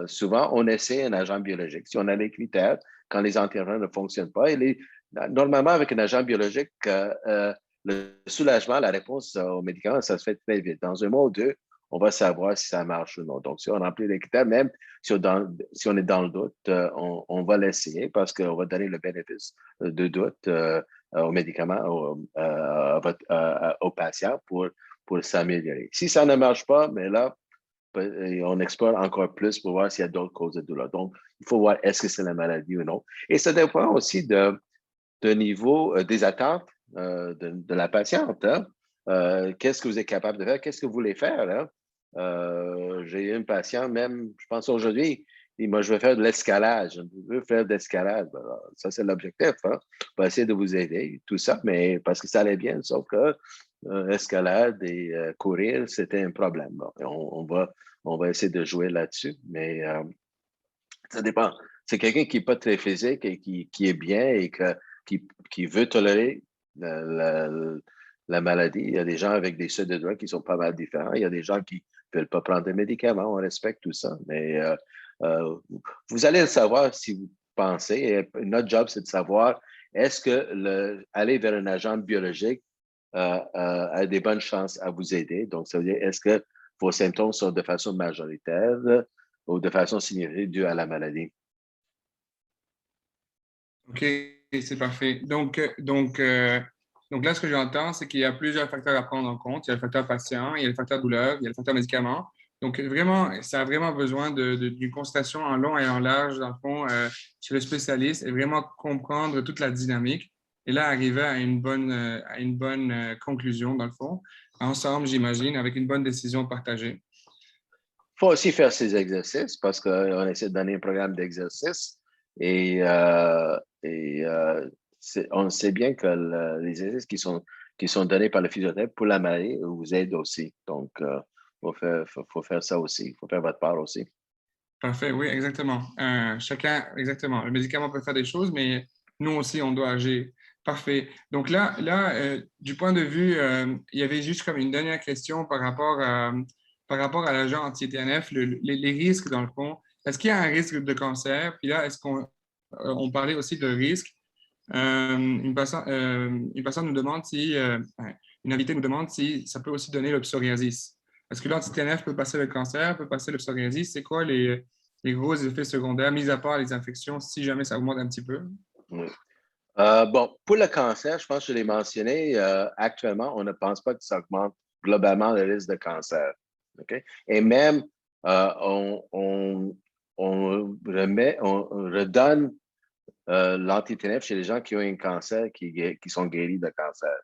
souvent, on essaie un agent biologique. Si on a les critères, quand les antiviraux ne fonctionnent pas, normalement, avec un agent biologique, le soulagement, la réponse aux médicaments, ça se fait très vite. Dans un mois ou deux, on va savoir si ça marche ou non. Donc, si on remplit les critères, même si on est dans le doute, on va l'essayer parce qu'on va donner le bénéfice de doute aux médicaments, aux patients pour s'améliorer. Si ça ne marche pas, mais là, on explore encore plus pour voir s'il y a d'autres causes de douleur. Donc, il faut voir est-ce que c'est la maladie ou non. Et ça dépend aussi de niveau des attentes de la patiente. Hein? Qu'est-ce que vous êtes capable de faire? Qu'est-ce que vous voulez faire? Hein? J'ai eu une patiente, même, je pense aujourd'hui, et moi, je veux faire de l'escalade. Je veux faire de l'escalade. Ça, c'est l'objectif. Hein? On va essayer de vous aider, tout ça, mais parce que ça allait bien, sauf que escalade et courir, c'était un problème. Bon, on va essayer de jouer là-dessus, mais ça dépend. C'est quelqu'un qui n'est pas très physique et qui est bien et qui veut tolérer la maladie. Il y a des gens avec des seuils de douleur qui sont pas mal différents. Il y a des gens qui ne veulent pas prendre des médicaments. On respecte tout ça. Mais vous allez le savoir si vous pensez. Et notre job, c'est de savoir est-ce que aller vers un agent biologique a des bonnes chances à vous aider. Donc, ça veut dire, est-ce que vos symptômes sont de façon majoritaire ou de façon significative due à la maladie? OK, c'est parfait. Donc là, ce que j'entends, c'est qu'il y a plusieurs facteurs à prendre en compte. Il y a le facteur patient, il y a le facteur douleur, il y a le facteur médicament. Donc vraiment, ça a vraiment besoin d'une consultation en long et en large, dans le fond, chez le spécialiste et vraiment comprendre toute la dynamique. Et là, arriver à une bonne conclusion, dans le fond, ensemble, j'imagine, avec une bonne décision partagée. Il faut aussi faire ces exercices parce qu'on essaie de donner un programme d'exercice et, on sait bien que les exercices qui sont donnés par le physiothérapeute pour la maladie vous aident aussi. Donc, faut faire ça aussi. Il faut faire votre part aussi. Parfait, oui, exactement. Chacun, exactement. Le médicament peut faire des choses, mais nous aussi, on doit agir. Parfait. Donc du point de vue, il y avait juste comme une dernière question par rapport à l'agent anti-TNF, les risques dans le fond. Est-ce qu'il y a un risque de cancer? Puis là, est-ce qu'on on parlait aussi de risque? Une personne nous demande si, une invitée nous demande si ça peut aussi donner le psoriasis. Est-ce que l'anti-TNF peut passer le cancer, peut passer le psoriasis? C'est quoi les gros effets secondaires, mis à part les infections, si jamais ça augmente un petit peu? Oui. Bon, pour le cancer, je pense que je l'ai mentionné, actuellement, on ne pense pas que ça augmente globalement le risque de cancer. OK? Et même, on redonne l'anti-TNF chez les gens qui ont un cancer, qui sont guéris de cancer.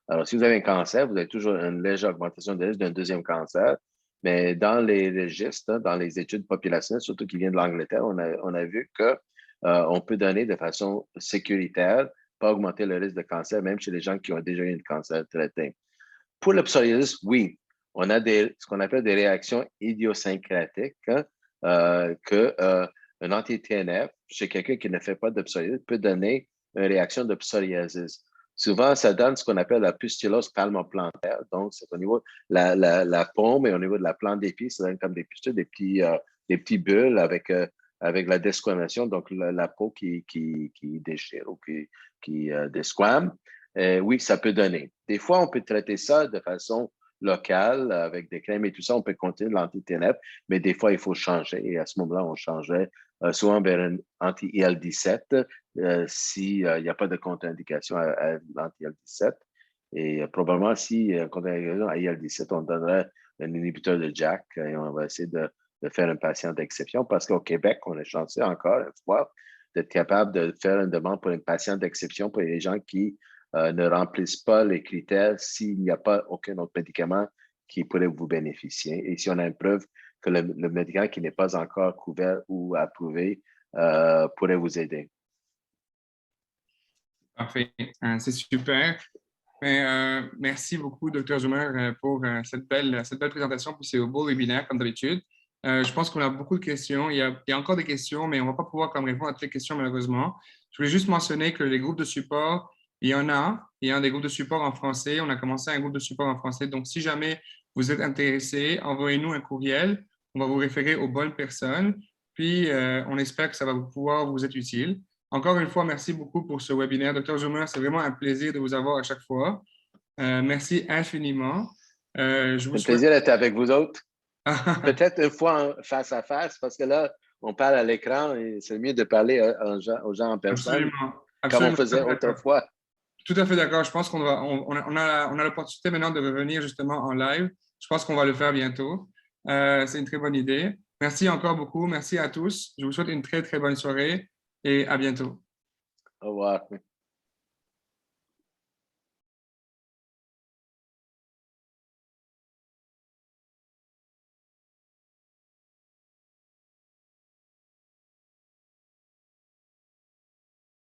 Alors, si vous avez un cancer, vous avez toujours une légère augmentation de risque d'un deuxième cancer. Mais dans les registres, hein, dans les études populationnelles, surtout qui viennent de l'Angleterre, on a vu que on peut donner de façon sécuritaire, pas augmenter le risque de cancer, même chez les gens qui ont déjà eu un cancer traité. Pour le psoriasis, oui, on a ce qu'on appelle des réactions idiosyncratiques. Hein. qu'un anti-TNF chez quelqu'un qui ne fait pas de psoriasis peut donner une réaction de psoriasis. Souvent, ça donne ce qu'on appelle la pustulose palmoplantaire. Donc, c'est au niveau de la paume et au niveau de la plante des pieds, ça donne comme des pustules, des petits bulles avec la desquamation, donc la peau qui déchire ou qui desquame. Oui, ça peut donner. Des fois, on peut traiter ça de façon locale avec des crèmes et tout ça. On peut continuer l'anti-TNF, mais des fois, il faut changer. Et à ce moment-là, on changeait souvent vers un anti-IL-17 s'il n'y a pas de contre-indication à l'anti-IL-17. Et probablement, si contre-indication à IL-17, on donnerait un inhibiteur de JAK et on va essayer de faire un patient d'exception parce qu'au Québec, on est chanceux encore une fois d'être capable de faire une demande pour un patient d'exception pour les gens qui ne remplissent pas les critères s'il n'y a pas aucun autre médicament qui pourrait vous bénéficier. Et si on a une preuve que le médicament qui n'est pas encore couvert ou approuvé pourrait vous aider. Parfait. C'est super. Merci beaucoup, Dr. Zoomer, pour cette belle présentation pour ce beau webinaire, comme d'habitude. Je pense qu'on a beaucoup de questions. Il y a encore des questions, mais on ne va pas pouvoir comme répondre à toutes les questions, malheureusement. Je voulais juste mentionner que les groupes de support, il y en a. Il y a des groupes de support en français. On a commencé un groupe de support en français. Donc, si jamais vous êtes intéressé, envoyez-nous un courriel. On va vous référer aux bonnes personnes. Puis, on espère que ça va pouvoir vous être utile. Encore une fois, merci beaucoup pour ce webinaire. Dr. Zoomer, c'est vraiment un plaisir de vous avoir à chaque fois. Merci infiniment. Je vous C'est un souhaite... plaisir d'être avec vous autres. Peut-être une fois face à face, parce que là, on parle à l'écran et c'est mieux de parler aux gens en personne, Absolument. comme on Absolument. faisait autrefois. Tout à fait d'accord. Je pense on a l'opportunité maintenant de revenir justement en live. Je pense qu'on va le faire bientôt. C'est une très bonne idée. Merci encore beaucoup. Merci à tous. Je vous souhaite une très, très bonne soirée et à bientôt. Au revoir.